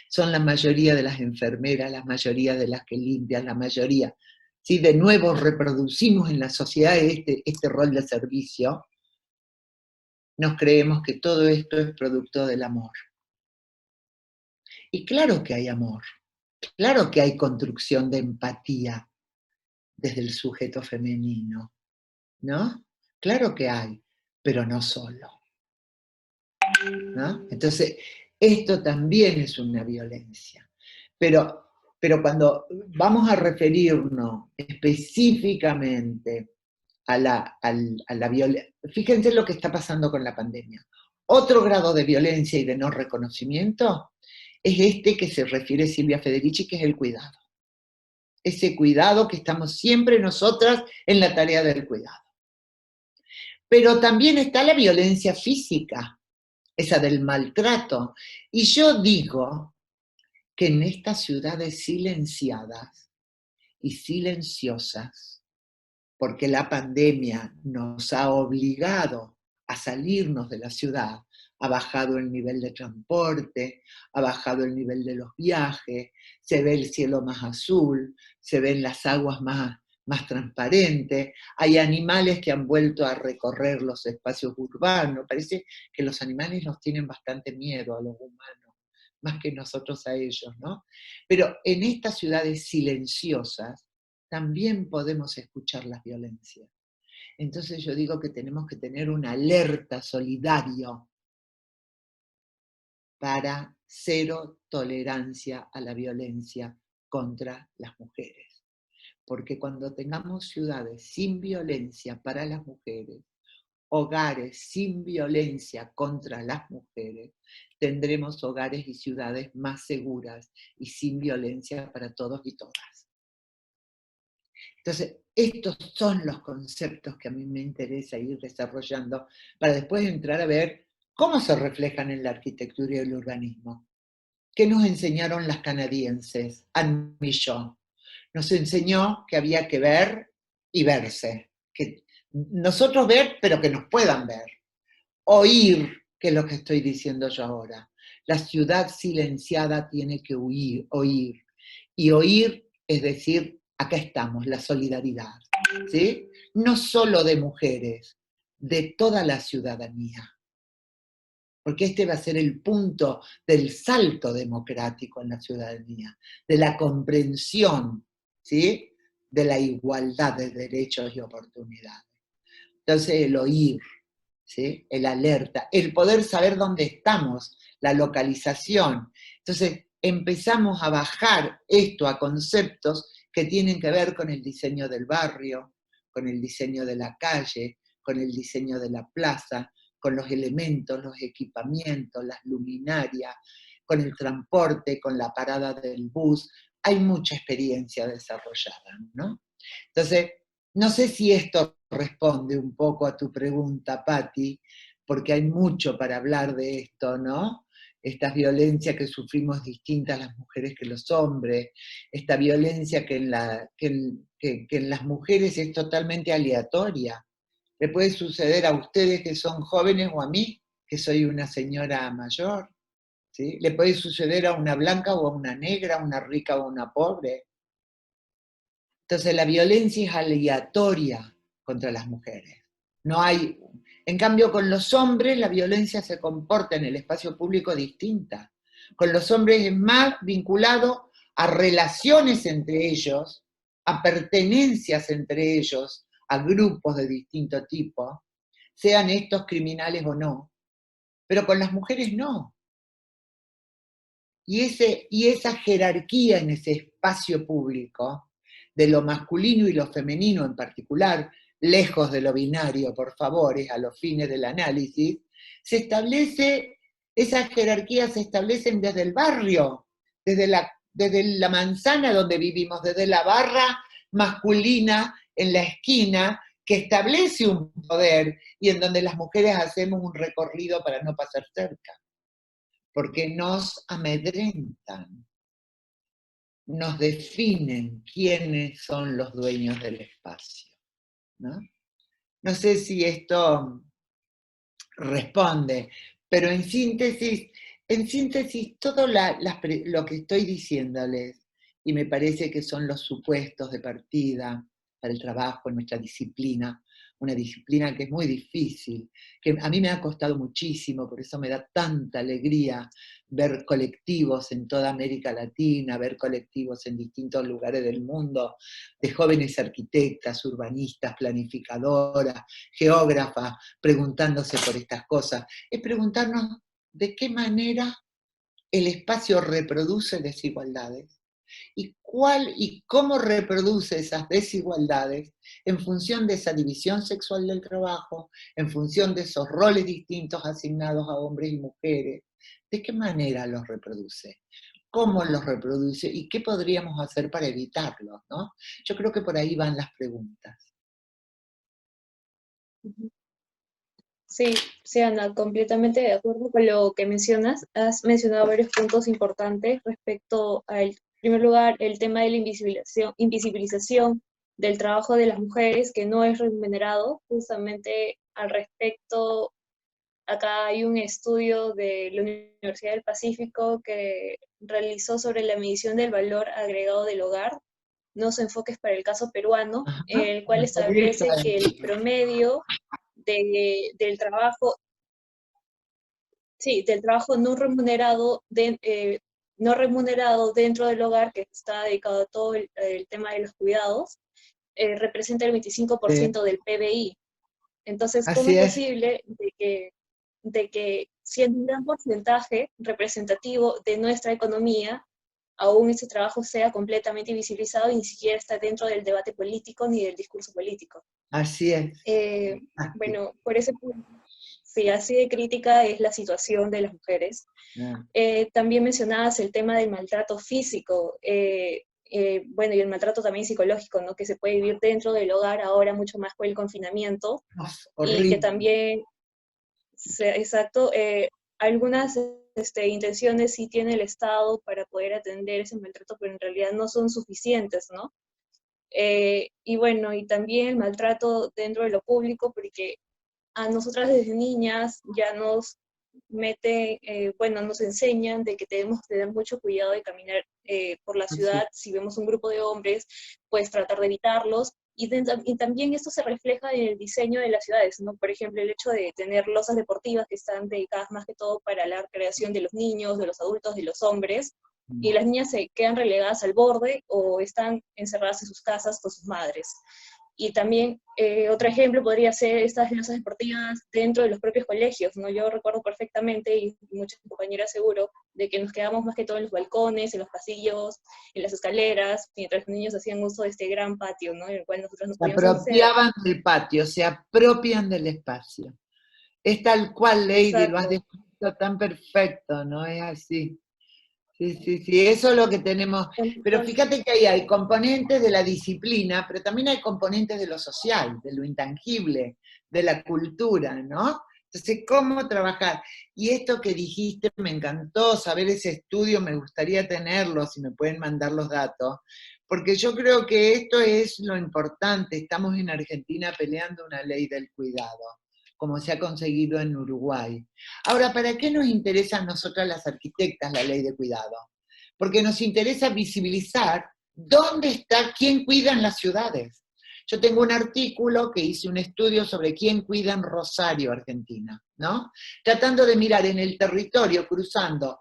son la mayoría de las enfermeras, la mayoría de las que limpian, la mayoría. Si de nuevo reproducimos en la sociedad este rol de servicio, nos creemos que todo esto es producto del amor. Y claro que hay amor, claro que hay construcción de empatía desde el sujeto femenino, ¿no? Claro que hay, pero no solo, ¿no? Entonces, esto también es una violencia. Pero cuando vamos a referirnos específicamente a la violencia, fíjense lo que está pasando con la pandemia. Otro grado de violencia y de no reconocimiento es este que se refiere Silvia Federici, que es el cuidado. Ese cuidado que estamos siempre nosotras en la tarea del cuidado. Pero también está la violencia física, esa del maltrato. Y yo digo que en estas ciudades silenciadas y silenciosas, porque la pandemia nos ha obligado a salirnos de la ciudad, ha bajado el nivel de transporte, ha bajado el nivel de los viajes, se ve el cielo más azul, se ven las aguas más transparentes, hay animales que han vuelto a recorrer los espacios urbanos, parece que los animales nos tienen bastante miedo a los humanos, más que nosotros a ellos, ¿no? Pero en estas ciudades silenciosas también podemos escuchar las violencias. Entonces yo digo que tenemos que tener una alerta solidario para cero tolerancia a la violencia contra las mujeres. Porque cuando tengamos ciudades sin violencia para las mujeres, hogares sin violencia contra las mujeres, tendremos hogares y ciudades más seguras y sin violencia para todos y todas. Entonces, estos son los conceptos que a mí me interesa ir desarrollando para después entrar a ver ¿Cómo se reflejan en la arquitectura y el urbanismo? ¿Qué nos enseñaron las canadienses? Anne Michaud nos enseñó que había que ver y verse. Que nosotros ver, pero que nos puedan ver. Oír, que es lo que estoy diciendo yo ahora. La ciudad silenciada tiene que oír. Y oír es decir, acá estamos, la solidaridad. ¿Sí? No solo de mujeres, de toda la ciudadanía. Porque este va a ser el punto del salto democrático en la ciudadanía, de la comprensión, ¿sí?, de la igualdad de derechos y oportunidades. Entonces el oír, ¿sí?, el alerta, el poder saber dónde estamos, la localización. Entonces empezamos a bajar esto a conceptos que tienen que ver con el diseño del barrio, con el diseño de la calle, con el diseño de la plaza, con los elementos, los equipamientos, las luminarias, con el transporte, con la parada del bus. Hay mucha experiencia desarrollada, ¿no? Entonces, no sé si esto responde un poco a tu pregunta, Patti, porque hay mucho para hablar de esto, ¿no? Estas violencias que sufrimos distintas las mujeres que los hombres, esta violencia que en las mujeres es totalmente aleatoria. Le puede suceder a ustedes que son jóvenes o a mí, que soy una señora mayor, ¿sí? Le puede suceder a una blanca o a una negra, a una rica o a una pobre. Entonces la violencia es aleatoria contra las mujeres. No hay, en cambio con los hombres la violencia se comporta en el espacio público distinta. Con los hombres es más vinculado a relaciones entre ellos, a pertenencias entre ellos, a grupos de distinto tipo, sean estos criminales o no. Pero con las mujeres no. Y esa jerarquía en ese espacio público, de lo masculino y lo femenino en particular, lejos de lo binario, por favor, a los fines del análisis, esas jerarquías se establecen desde el barrio, desde la manzana donde vivimos, desde la barra masculina en la esquina, que establece un poder y en donde las mujeres hacemos un recorrido para no pasar cerca. Porque nos amedrentan, nos definen quiénes son los dueños del espacio, ¿no? No sé si esto responde, pero en síntesis todo lo que estoy diciéndoles, y me parece que son los supuestos de partida para el trabajo en nuestra disciplina, una disciplina que es muy difícil, que a mí me ha costado muchísimo, por eso me da tanta alegría ver colectivos en toda América Latina, ver colectivos en distintos lugares del mundo, de jóvenes arquitectas, urbanistas, planificadoras, geógrafas, preguntándose por estas cosas. Es preguntarnos de qué manera el espacio reproduce desigualdades y cómo reproduce esas desigualdades en función de esa división sexual del trabajo, en función de esos roles distintos asignados a hombres y mujeres. ¿De qué manera los reproduce? ¿Cómo los reproduce? ¿Y qué podríamos hacer para evitarlos, ¿no? Yo creo que por ahí van las preguntas. Sí, Ana, completamente de acuerdo con lo que mencionas. Has mencionado varios puntos importantes respecto al, en primer lugar, el tema de la invisibilización del trabajo de las mujeres que no es remunerado. Justamente al respecto, acá hay un estudio de la Universidad del Pacífico que realizó sobre la medición del valor agregado del hogar, nuevos enfoques para el caso peruano, el cual establece que el promedio del trabajo, sí, del trabajo no remunerado, no remunerado dentro del hogar, que está dedicado a todo el tema de los cuidados, representa el 25% del PBI. Entonces, ¿cómo es posible de que siendo un gran porcentaje representativo de nuestra economía, aún ese trabajo sea completamente invisibilizado y ni siquiera está dentro del debate político ni del discurso político? Así es. Bueno, por ese punto, sí, así de crítica es la situación de las mujeres. También mencionabas el tema del maltrato físico, bueno, y el maltrato también psicológico, ¿no? Que se puede vivir dentro del hogar ahora mucho más por el confinamiento. Horrible. Y que también, exacto. Algunas intenciones sí tiene el Estado para poder atender ese maltrato, pero en realidad no son suficientes, ¿no? Y bueno, y también el maltrato dentro de lo público, porque a nosotras desde niñas ya nos bueno, nos enseñan de que debemos tener mucho cuidado de caminar por la ciudad. Si vemos un grupo de hombres, pues tratar de evitarlos. Y también esto se refleja en el diseño de las ciudades, ¿no? Por ejemplo, el hecho de tener losas deportivas que están dedicadas más que todo para la recreación de los niños, de los adultos, de los hombres, y las niñas se quedan relegadas al borde o están encerradas en sus casas con sus madres. Y también otro ejemplo podría ser estas losas deportivas dentro de los propios colegios, ¿no? Yo recuerdo perfectamente, y muchas compañeras seguro, de que nos quedamos más que todo en los balcones, en los pasillos, en las escaleras, mientras los niños hacían uso de este gran patio, ¿no? En el cual nosotros nos Se podíamos acceder. apropiaban del patio, se apropian del espacio. Es tal cual, Lady, Exacto. lo has descrito tan perfecto, ¿no? Es así. Sí, sí, sí, eso es lo que tenemos. Pero fíjate que ahí hay componentes de la disciplina, pero también hay componentes de lo social, de lo intangible, de la cultura, ¿no? Entonces, ¿cómo trabajar? Y esto que dijiste, me encantó saber ese estudio, me gustaría tenerlo, si me pueden mandar los datos, porque yo creo que esto es lo importante. Estamos en Argentina peleando una ley del cuidado, como se ha conseguido en Uruguay. Ahora, ¿para qué nos interesa a nosotras las arquitectas la ley de cuidado? Porque nos interesa visibilizar dónde está, quién cuida en las ciudades. Yo tengo un artículo que hice un estudio sobre quién cuida en Rosario, Argentina, ¿no? Tratando de mirar en el territorio, cruzando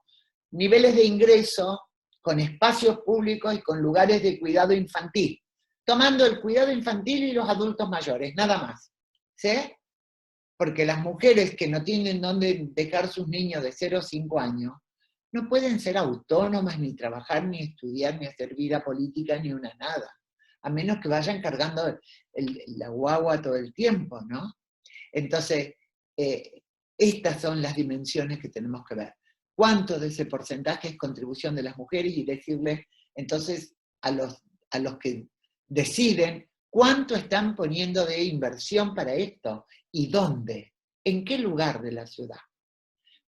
niveles de ingreso con espacios públicos y con lugares de cuidado infantil, tomando el cuidado infantil y los adultos mayores, nada más, ¿sí? Porque las mujeres que no tienen dónde dejar sus niños de 0 a 5 años, no pueden ser autónomas, ni trabajar, ni estudiar, ni hacer vida política, ni una nada, a menos que vayan cargando la guagua todo el tiempo, ¿no? Entonces, estas son las dimensiones que tenemos que ver. ¿Cuánto de ese porcentaje es contribución de las mujeres? Y decirles, entonces, a los que deciden, ¿cuánto están poniendo de inversión para esto? ¿Y dónde? ¿En qué lugar de la ciudad?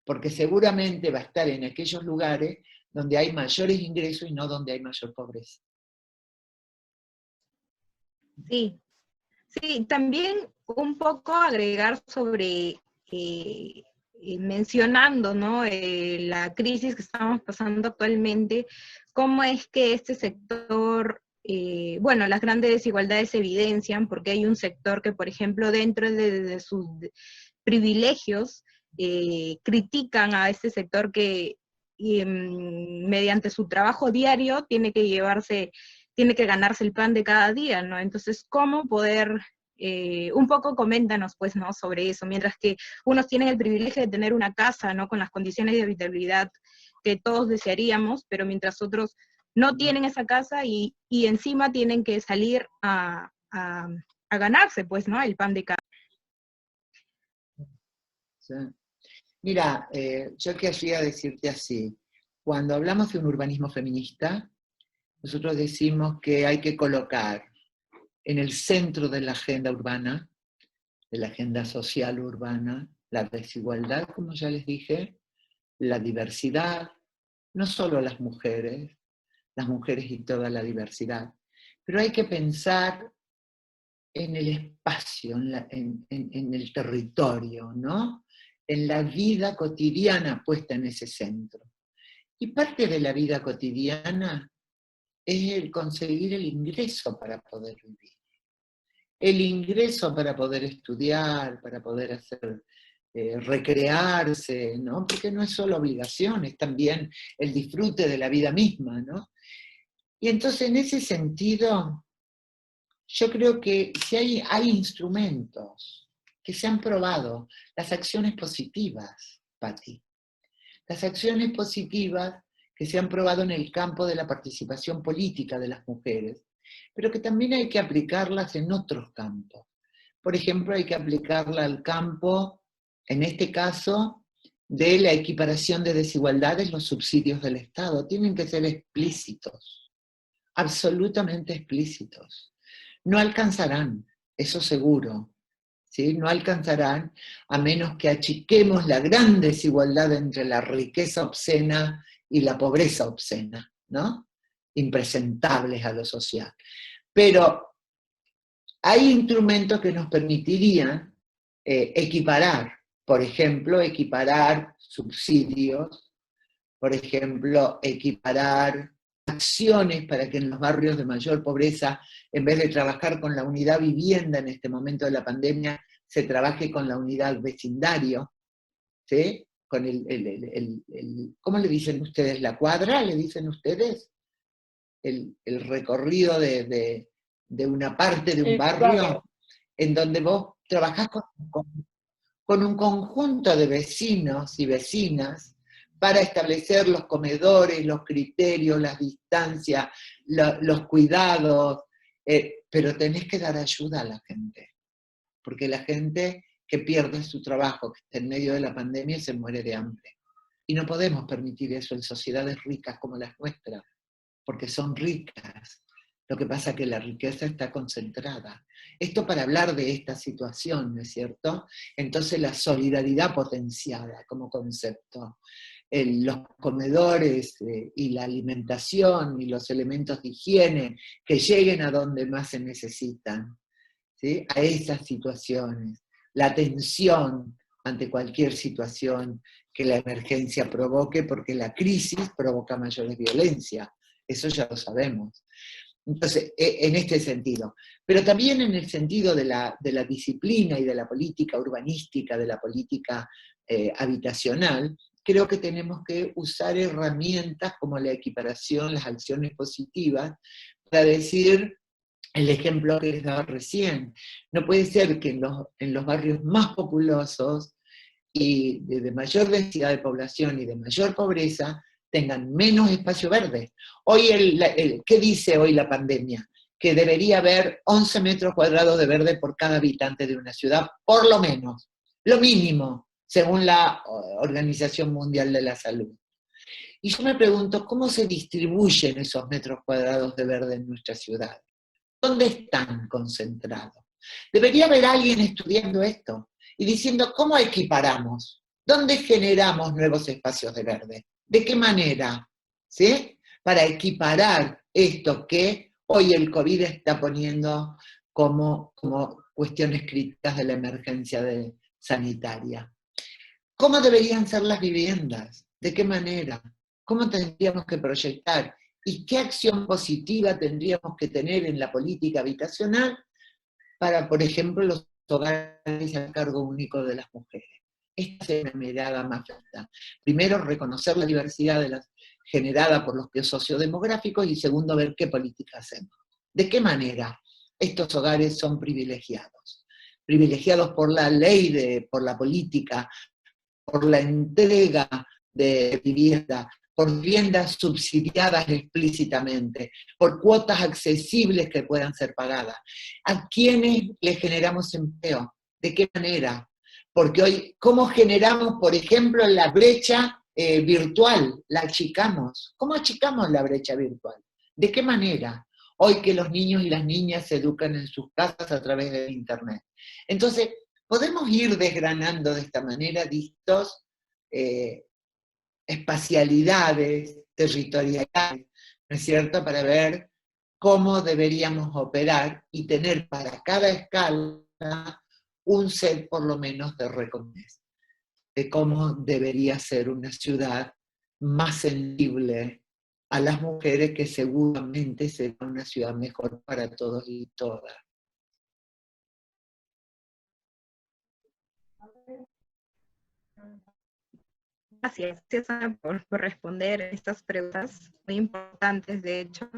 Porque seguramente va a estar en aquellos lugares donde hay mayores ingresos y no donde hay mayor pobreza. Sí, sí, también un poco agregar sobre, mencionando, ¿no? La crisis que estamos pasando actualmente, cómo es que este sector, bueno, las grandes desigualdades se evidencian porque hay un sector que, por ejemplo, dentro de sus privilegios, critican a este sector que mediante su trabajo diario tiene que ganarse el pan de cada día, ¿no? Entonces, ¿cómo poder, un poco coméntanos, pues, ¿no? Sobre eso, mientras que unos tienen el privilegio de tener una casa, ¿no? Con las condiciones de habitabilidad que todos desearíamos, pero mientras otros no tienen esa casa y encima tienen que salir a ganarse, pues, ¿no? El pan de cada día. ¿Sí? Mira, yo querría decirte así, cuando hablamos de un urbanismo feminista, nosotros decimos que hay que colocar en el centro de la agenda urbana, de la agenda social urbana, la desigualdad, como ya les dije, la diversidad, no solo las mujeres y toda la diversidad, pero hay que pensar en el espacio, en el territorio, ¿no? En la vida cotidiana puesta en ese centro. Y parte de la vida cotidiana es el conseguir el ingreso para poder vivir. El ingreso para poder estudiar, para poder hacer, recrearse, ¿no? Porque no es solo obligación, es también el disfrute de la vida misma, ¿no? Y entonces en ese sentido, yo creo que si hay instrumentos que se han probado, las acciones positivas, Patti, las acciones positivas que se han probado en el campo de la participación política de las mujeres, pero que también hay que aplicarlas en otros campos. Por ejemplo, hay que aplicarla al campo, en este caso, de la equiparación de desigualdades, los subsidios del Estado. Tienen que ser explícitos, absolutamente explícitos. No alcanzarán, eso seguro, ¿sí? No alcanzarán a menos que achiquemos la gran desigualdad entre la riqueza obscena y la pobreza obscena, ¿no? Impresentables a lo social. Pero hay instrumentos que nos permitirían equiparar, por ejemplo, equiparar subsidios, por ejemplo, equiparar acciones para que en los barrios de mayor pobreza, en vez de trabajar con la unidad vivienda en este momento de la pandemia, se trabaje con la unidad vecindario, ¿sí? Con ¿cómo le dicen ustedes? ¿La cuadra? ¿Le dicen ustedes? El recorrido de una parte de un barrio, en donde vos trabajás con un conjunto de vecinos y vecinas para establecer los comedores, los criterios, las distancias, los cuidados, pero tenés que dar ayuda a la gente, porque la gente que pierde su trabajo, que está en medio de la pandemia, se muere de hambre. Y no podemos permitir eso en sociedades ricas como las nuestras, porque son ricas. Lo que pasa es que la riqueza está concentrada. Esto para hablar de esta situación, ¿no es cierto? Entonces la solidaridad potenciada como concepto, los comedores y la alimentación y los elementos de higiene que lleguen a donde más se necesitan, ¿sí? A esas situaciones. La atención ante cualquier situación que la emergencia provoque, porque la crisis provoca mayores violencias. Eso ya lo sabemos. Entonces, en este sentido. Pero también en el sentido de la disciplina y de la política urbanística, de la política habitacional, creo que tenemos que usar herramientas como la equiparación, las acciones positivas, para decir el ejemplo que les daba recién. No puede ser que en los barrios más populosos y de mayor densidad de población y de mayor pobreza, tengan menos espacio verde. Hoy, ¿qué dice hoy la pandemia? Que debería haber 11 metros cuadrados de verde por cada habitante de una ciudad, por lo menos, lo mínimo, según la Organización Mundial de la Salud. Y yo me pregunto, ¿cómo se distribuyen esos metros cuadrados de verde en nuestra ciudad? ¿Dónde están concentrados? Debería haber alguien estudiando esto y diciendo, ¿cómo equiparamos? ¿Dónde generamos nuevos espacios de verde? ¿De qué manera? ¿Sí? Para equiparar esto que hoy el COVID está poniendo como cuestiones críticas de la emergencia sanitaria. ¿Cómo deberían ser las viviendas? ¿De qué manera? ¿Cómo tendríamos que proyectar? ¿Y qué acción positiva tendríamos que tener en la política habitacional para, por ejemplo, los hogares a cargo único de las mujeres? Esta es una mirada más alta. Primero, reconocer la diversidad generada por los pies sociodemográficos, y segundo, ver qué política hacemos. ¿De qué manera estos hogares son privilegiados? Privilegiados por la ley, por la política, por la entrega de vivienda, por viviendas subsidiadas explícitamente, por cuotas accesibles que puedan ser pagadas. ¿A quiénes les generamos empleo? ¿De qué manera? Porque hoy, ¿cómo generamos, por ejemplo, la brecha virtual? La achicamos. ¿Cómo achicamos la brecha virtual? ¿De qué manera? Hoy que los niños y las niñas se educan en sus casas a través de Internet. Entonces, podemos ir desgranando de esta manera distintos espacialidades territoriales, ¿no es cierto?, para ver cómo deberíamos operar y tener para cada escala un set por lo menos de recomendaciones de cómo debería ser una ciudad más sensible a las mujeres, que seguramente será una ciudad mejor para todos y todas. Gracias, Ana, por responder estas preguntas muy importantes, de hecho.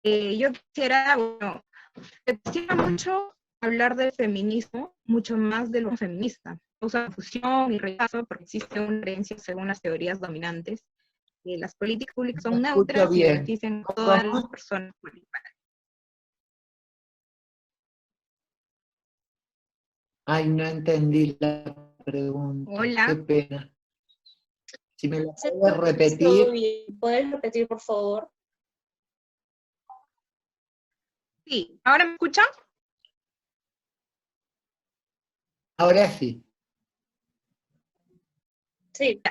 Yo quisiera mucho hablar del feminismo, mucho más de lo feminista. Causa confusión y rechazo porque existe una creencia según las teorías dominantes que las políticas públicas son neutras y benefician a todas las personas por igual. Ay, no entendí la pregunta. Hola. Qué pena. Si me lo puedes repetir. ¿Puedes repetir, por favor? Sí, ¿ahora me escuchan? Ahora sí. Sí.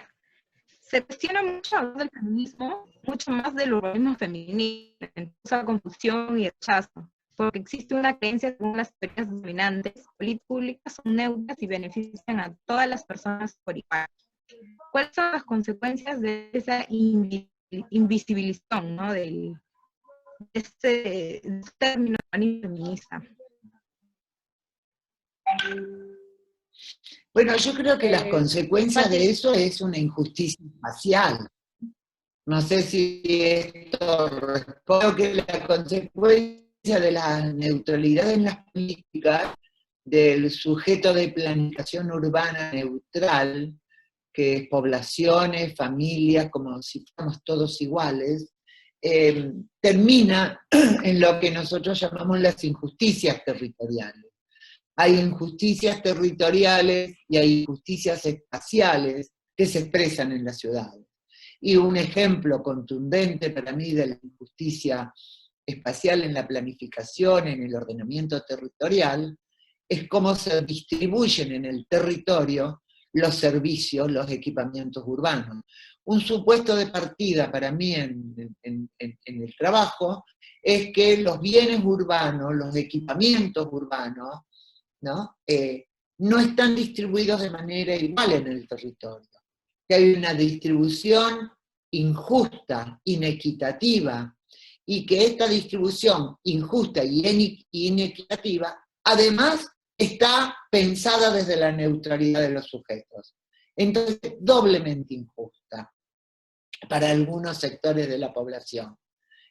Se cuestiona mucho del feminismo, mucho más del urbanismo feminista, causa confusión y rechazo, porque existe una creencia según las teorías dominantes, políticas públicas son neutras y benefician a todas las personas por igual. ¿Cuáles son las consecuencias de esa invisibilización, ¿no? de este término urbanismo feminista? Bueno, yo creo que las consecuencias Pati, de eso es una injusticia espacial. No sé si esto creo que la consecuencia de la neutralidad en las políticas, del sujeto de planificación urbana neutral, que es poblaciones, familias, como si fuéramos todos iguales, termina en lo que nosotros llamamos las injusticias territoriales. Hay injusticias territoriales y hay injusticias espaciales que se expresan en las ciudades. Y un ejemplo contundente para mí de la injusticia espacial en la planificación, en el ordenamiento territorial, es cómo se distribuyen en el territorio los servicios, los equipamientos urbanos. Un supuesto de partida para mí en el trabajo es que los bienes urbanos, los equipamientos urbanos, ¿no? No están distribuidos de manera igual en el territorio, que hay una distribución injusta, inequitativa, y que esta distribución injusta y inequitativa, además, está pensada desde la neutralidad de los sujetos. Entonces, doblemente injusta para algunos sectores de la población.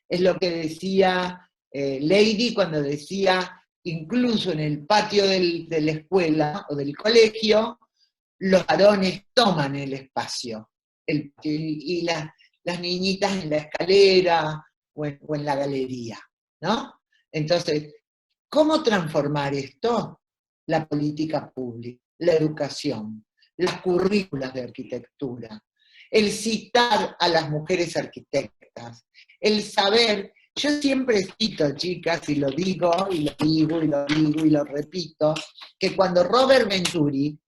Es lo que decía Lady cuando decía, incluso en el patio de la escuela o del colegio, los varones toman el espacio, y las niñitas en la escalera o en la galería, ¿no? Entonces, ¿cómo transformar esto? La política pública, la educación, las currículas de arquitectura, el citar a las mujeres arquitectas, el saber. Yo siempre cito, chicas, y lo digo, y lo digo, y lo digo, y lo repito, que cuando Robert Venturi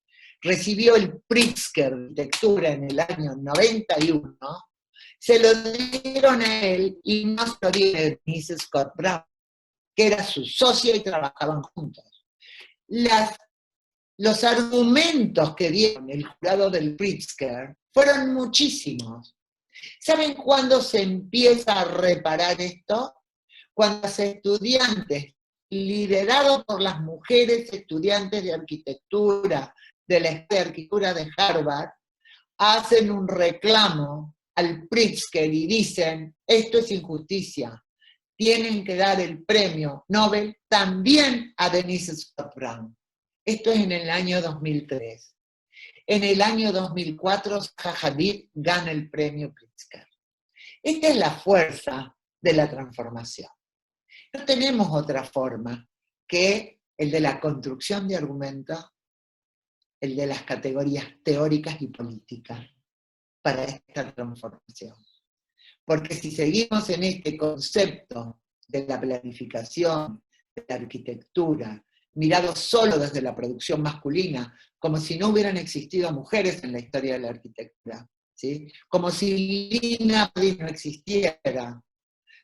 recibió el Pritzker de arquitectura en el año 91, se lo dieron a él y no se lo dieron a Denise Scott Brown, que era su socia y trabajaban juntos. Los argumentos que dieron el jurado del Pritzker fueron muchísimos. ¿Saben cuándo se empieza a reparar esto? Cuando los estudiantes, liderados por las mujeres estudiantes de arquitectura, de la Escuela de Arquitectura de Harvard, hacen un reclamo al Pritzker y dicen, esto es injusticia, tienen que dar el premio Nobel también a Denise Scott Brown. Esto es en el año 2003. En el año 2004, Zaha Hadid gana el premio Pritzker. Esta es la fuerza de la transformación. No tenemos otra forma que el de la construcción de argumentos, el de las categorías teóricas y políticas para esta transformación. Porque si seguimos en este concepto de la planificación, de la arquitectura, mirado solo desde la producción masculina, como si no hubieran existido mujeres en la historia de la arquitectura, ¿sí? Como si Lina no existiera,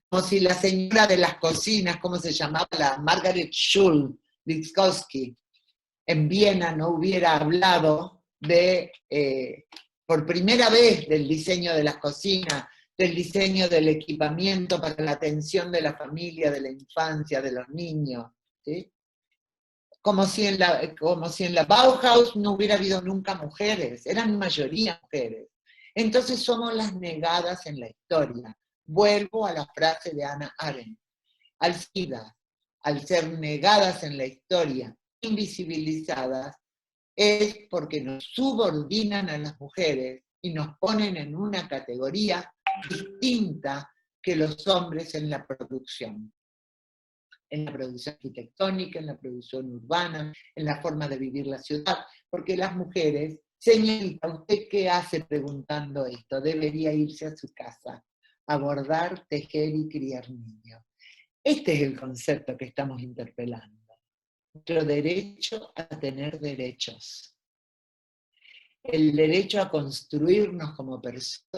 como si la señora de las cocinas, ¿cómo se llamaba? La Margaret Schul-Litzkowski, en Viena no hubiera hablado de, por primera vez, del diseño de las cocinas, del diseño del equipamiento para la atención de la familia, de la infancia, de los niños, ¿sí? Como si en la Bauhaus no hubiera habido nunca mujeres, eran mayoría mujeres. Entonces somos las negadas en la historia. Vuelvo a la frase de Hannah Arendt. Al ser negadas en la historia, invisibilizadas, es porque nos subordinan a las mujeres y nos ponen en una categoría distinta que los hombres en la producción arquitectónica, en la producción urbana, en la forma de vivir la ciudad, porque las mujeres, señorita, ¿usted qué hace preguntando esto? Debería irse a su casa a bordar, tejer y criar niños. Este es el concepto que estamos interpelando, nuestro derecho a tener derechos. El derecho a construirnos como personas,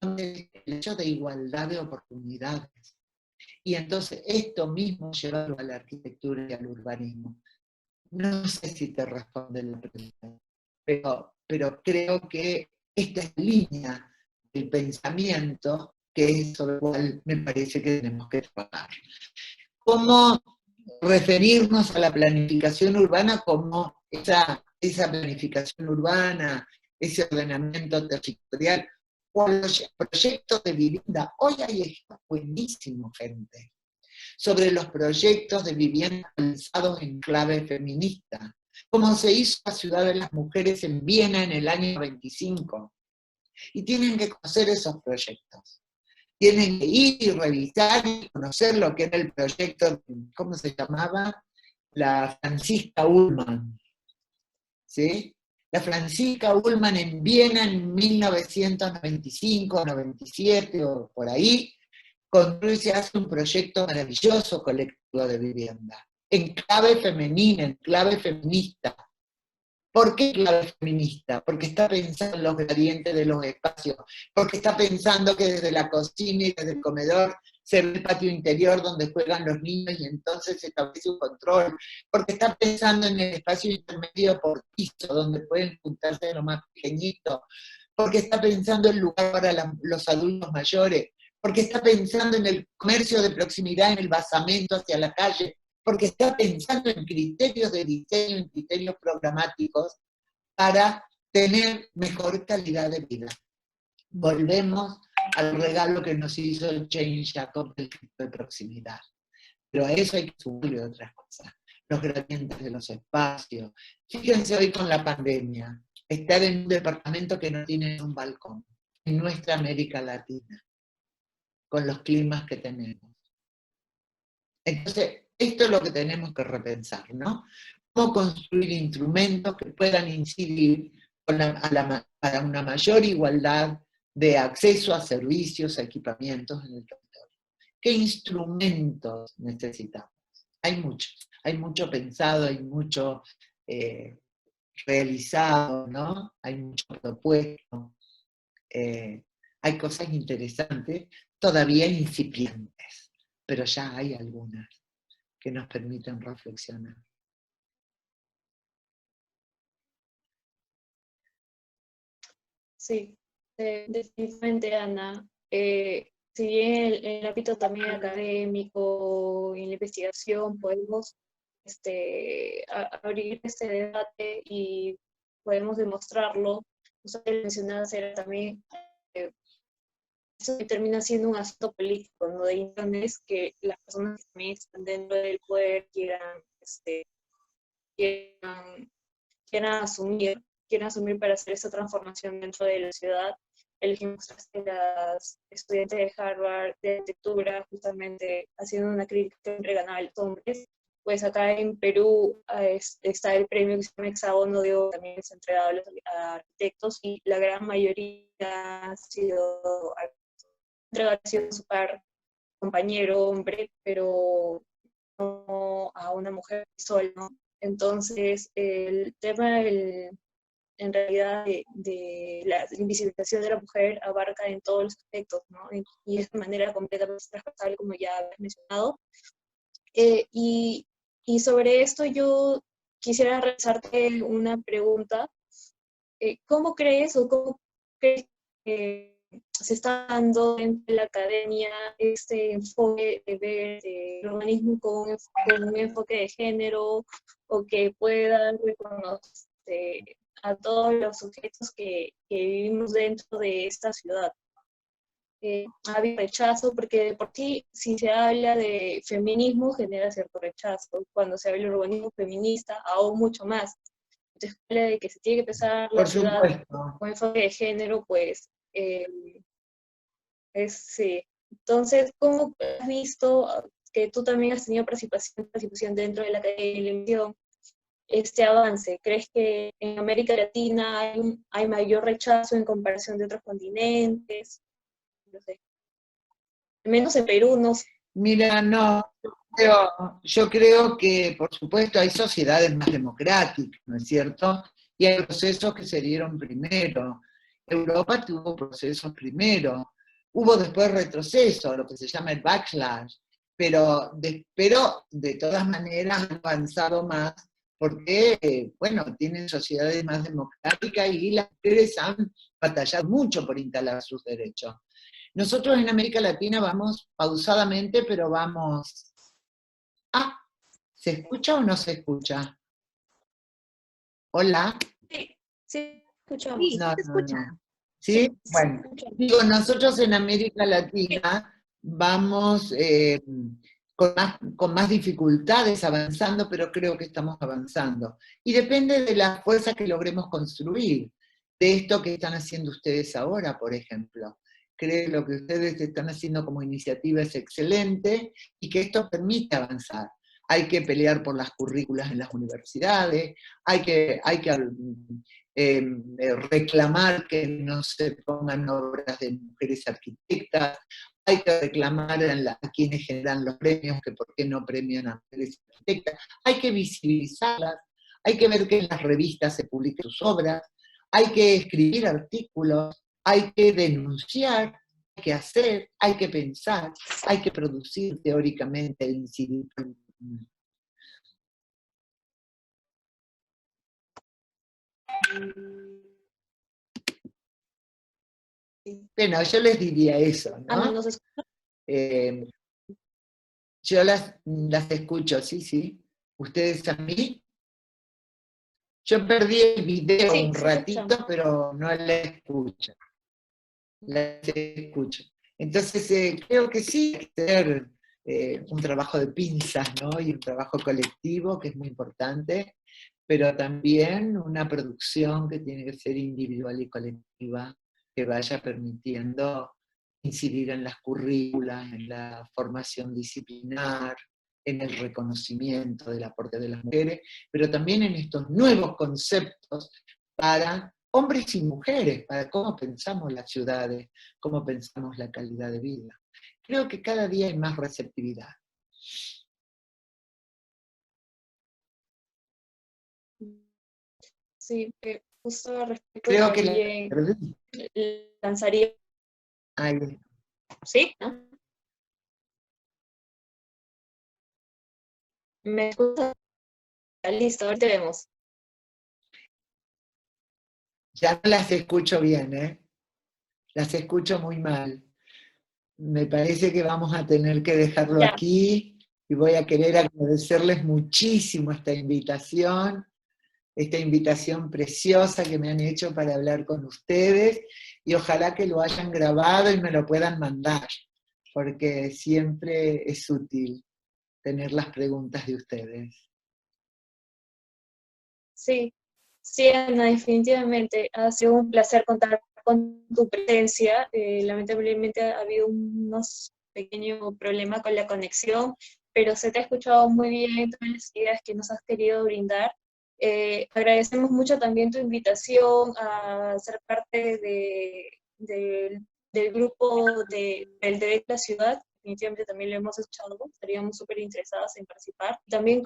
el derecho de igualdad de oportunidades. Y entonces esto mismo llevarlo a la arquitectura y al urbanismo. No sé si te responde la pregunta, pero creo que esta es la línea del pensamiento que es sobre el cual me parece que tenemos que trabajar. ¿Cómo referirnos a la planificación urbana como esa planificación urbana, ese ordenamiento territorial, o los proyectos de vivienda? Hoy hay ejemplos buenísimos, gente, sobre los proyectos de vivienda pensados en clave feminista, como se hizo la Ciudad de las Mujeres en Viena en el año 25. Y tienen que conocer esos proyectos. Tienen que ir y revisar y conocer lo que era el proyecto, ¿cómo se llamaba? La Franziska Ullmann. ¿Sí? La Franziska Ullmann en Viena en 1995, 97 o por ahí, construye y se hace un proyecto maravilloso colectivo de vivienda, en clave femenina, en clave feminista. ¿Por qué clave feminista? Porque está pensando en los gradientes de los espacios, porque está pensando que desde la cocina y desde el comedor se ve el patio interior donde juegan los niños y entonces se establece un control, porque está pensando en el espacio intermedio por piso, donde pueden juntarse los más pequeñitos, porque está pensando en lugar para los adultos mayores, porque está pensando en el comercio de proximidad, en el basamento hacia la calle, porque está pensando en criterios de diseño, en criterios programáticos para tener mejor calidad de vida. Volvemos al regalo que nos hizo Jane Jacobs del criterio de proximidad. Pero a eso hay que sumarle otras cosas, los gradientes de los espacios. Fíjense hoy con la pandemia, estar en un departamento que no tiene un balcón, en nuestra América Latina, con los climas que tenemos. Entonces, esto es lo que tenemos que repensar, ¿no? Cómo construir instrumentos que puedan incidir para una mayor igualdad de acceso a servicios, a equipamientos en el territorio. ¿Qué instrumentos necesitamos? Hay mucho pensado, hay mucho realizado, ¿no? Hay mucho propuesto, hay cosas interesantes, todavía incipientes, pero ya hay algunas que nos permiten reflexionar. Sí, definitivamente, Ana. Si bien en el ámbito también académico, en la investigación, podemos abrir este debate y podemos demostrarlo. Usted mencionaba era también, eso termina siendo un asunto político, ¿no? De interés que las personas que también están dentro del poder quieran asumir para hacer esa transformación dentro de la ciudad. El que mostraste las estudiantes de Harvard de arquitectura, justamente haciendo una crítica entre ganar a los hombres, pues acá en Perú está el premio que se llama Hexágono de Oro, también es entregado a arquitectos, y la gran mayoría ha sido entregado a su par compañero hombre, pero no a una mujer sola, ¿no? Entonces, el tema en realidad de la invisibilización de la mujer abarca en todos los aspectos, ¿no? Y es de manera completamente transversal, como ya habías mencionado. Y sobre esto yo quisiera realizarte una pregunta. ¿Cómo crees o cómo crees que se está dando en la academia este enfoque de ver el urbanismo con un enfoque de género, o que puedan reconocer a todos los sujetos que vivimos dentro de esta ciudad? Ha habido rechazo, porque de por sí, si se habla de feminismo, genera cierto rechazo. Cuando se habla de urbanismo feminista, aún mucho más. Entonces, habla de que se tiene que pensar la Por ciudad supuesto. con enfoque de género, pues sí. Entonces, ¿cómo has visto que tú también has tenido participación dentro de la televisión, este avance? ¿Crees que en América Latina hay mayor rechazo en comparación de otros continentes? No sé. Al menos en Perú, no sé. Mira, no, yo creo que, por supuesto, hay sociedades más democráticas, ¿no es cierto? Y hay procesos que se dieron primero. Europa tuvo procesos primero. Hubo después retroceso, lo que se llama el backlash, pero de todas maneras han avanzado más porque, bueno, tienen sociedades más democráticas y las mujeres han batallado mucho por instalar sus derechos. Nosotros en América Latina vamos pausadamente, pero vamos. Ah, ¿se escucha o no se escucha? Hola. Sí, sí, escuchamos. Sí, sí No, se no, escucha. no. Sí, ¿Sí? sí, Bueno, escuchamos. digo, nosotros en América Latina vamos con más dificultades avanzando, pero creo que estamos avanzando. Y depende de la fuerza que logremos construir, de esto que están haciendo ustedes ahora, por ejemplo. Creo que lo que ustedes están haciendo como iniciativa es excelente y que esto permite avanzar. Hay que pelear por las currículas en las universidades, reclamar que no se pongan obras de mujeres arquitectas, hay que reclamar a quienes generan los premios que por qué no premian a mujeres arquitectas, hay que visibilizarlas, hay que ver que en las revistas se publiquen sus obras, hay que escribir artículos, hay que denunciar, hay que hacer, hay que pensar, hay que producir teóricamente e incidir. Bueno, yo les diría eso, Ah, no, ¿no? no se escucha. Eh, yo las escucho, sí, sí. ¿Ustedes a mí? Yo perdí el video Sí, un sí te escuchamos. ratito, pero no la escucho. La escucho. Entonces, creo que sí, hay que hacer un trabajo de pinzas, ¿no? Y un trabajo colectivo, que es muy importante, pero también una producción que tiene que ser individual y colectiva, que vaya permitiendo incidir en las currículas, en la formación disciplinar, en el reconocimiento del aporte de las mujeres, pero también en estos nuevos conceptos para hombres y mujeres, para cómo pensamos las ciudades, cómo pensamos la calidad de vida. Creo que cada día hay más receptividad. Sí, justo al respecto Creo que la también perdí. lanzaría, Ay, ¿sí? ¿No? ¿Me escuchas? Listo, ahorita vemos. ya no las escucho bien, ¿eh? Las escucho muy mal. Me parece que vamos a tener que dejarlo Ya, aquí y voy a querer agradecerles muchísimo esta invitación preciosa que me han hecho para hablar con ustedes y ojalá que lo hayan grabado y me lo puedan mandar, porque siempre es útil tener las preguntas de ustedes. sí, sí, Ana, definitivamente. Ha sido un placer contar con tu presencia. Lamentablemente ha habido unos pequeños problemas con la conexión, pero se te ha escuchado muy bien todas las ideas que nos has querido brindar. Agradecemos mucho también tu invitación a ser parte del grupo del Derecho a la Ciudad. Definitivamente también lo hemos escuchado, estaríamos súper interesados en participar. También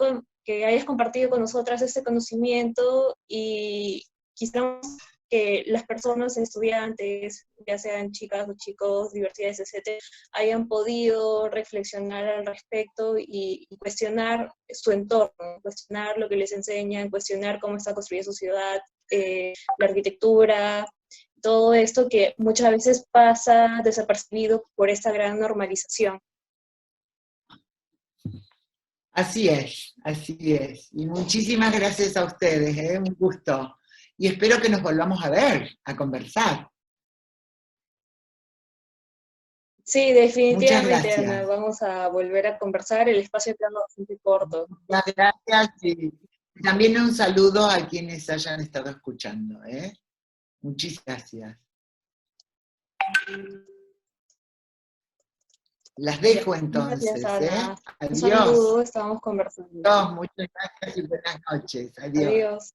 que hayas compartido con nosotras este conocimiento y quisiéramos que las personas, estudiantes, ya sean chicas o chicos, diversidades, etcétera, hayan podido reflexionar al respecto y cuestionar su entorno, cuestionar lo que les enseñan, cuestionar cómo está construida su ciudad, la arquitectura, todo esto que muchas veces pasa desapercibido por esta gran normalización. Así es, así es. Y muchísimas gracias a ustedes, un gusto. Y espero que nos volvamos a ver, a conversar. Sí, Muchas definitivamente, Ana, gracias. vamos a volver a conversar. El espacio queda bastante corto. Muchas gracias y también un saludo a quienes hayan estado escuchando. Muchísimas gracias. Las Ya. dejo Gracias, entonces. Ana. Un Adiós. saludo, estamos conversando. Muchas gracias y buenas noches. Adiós. Adiós.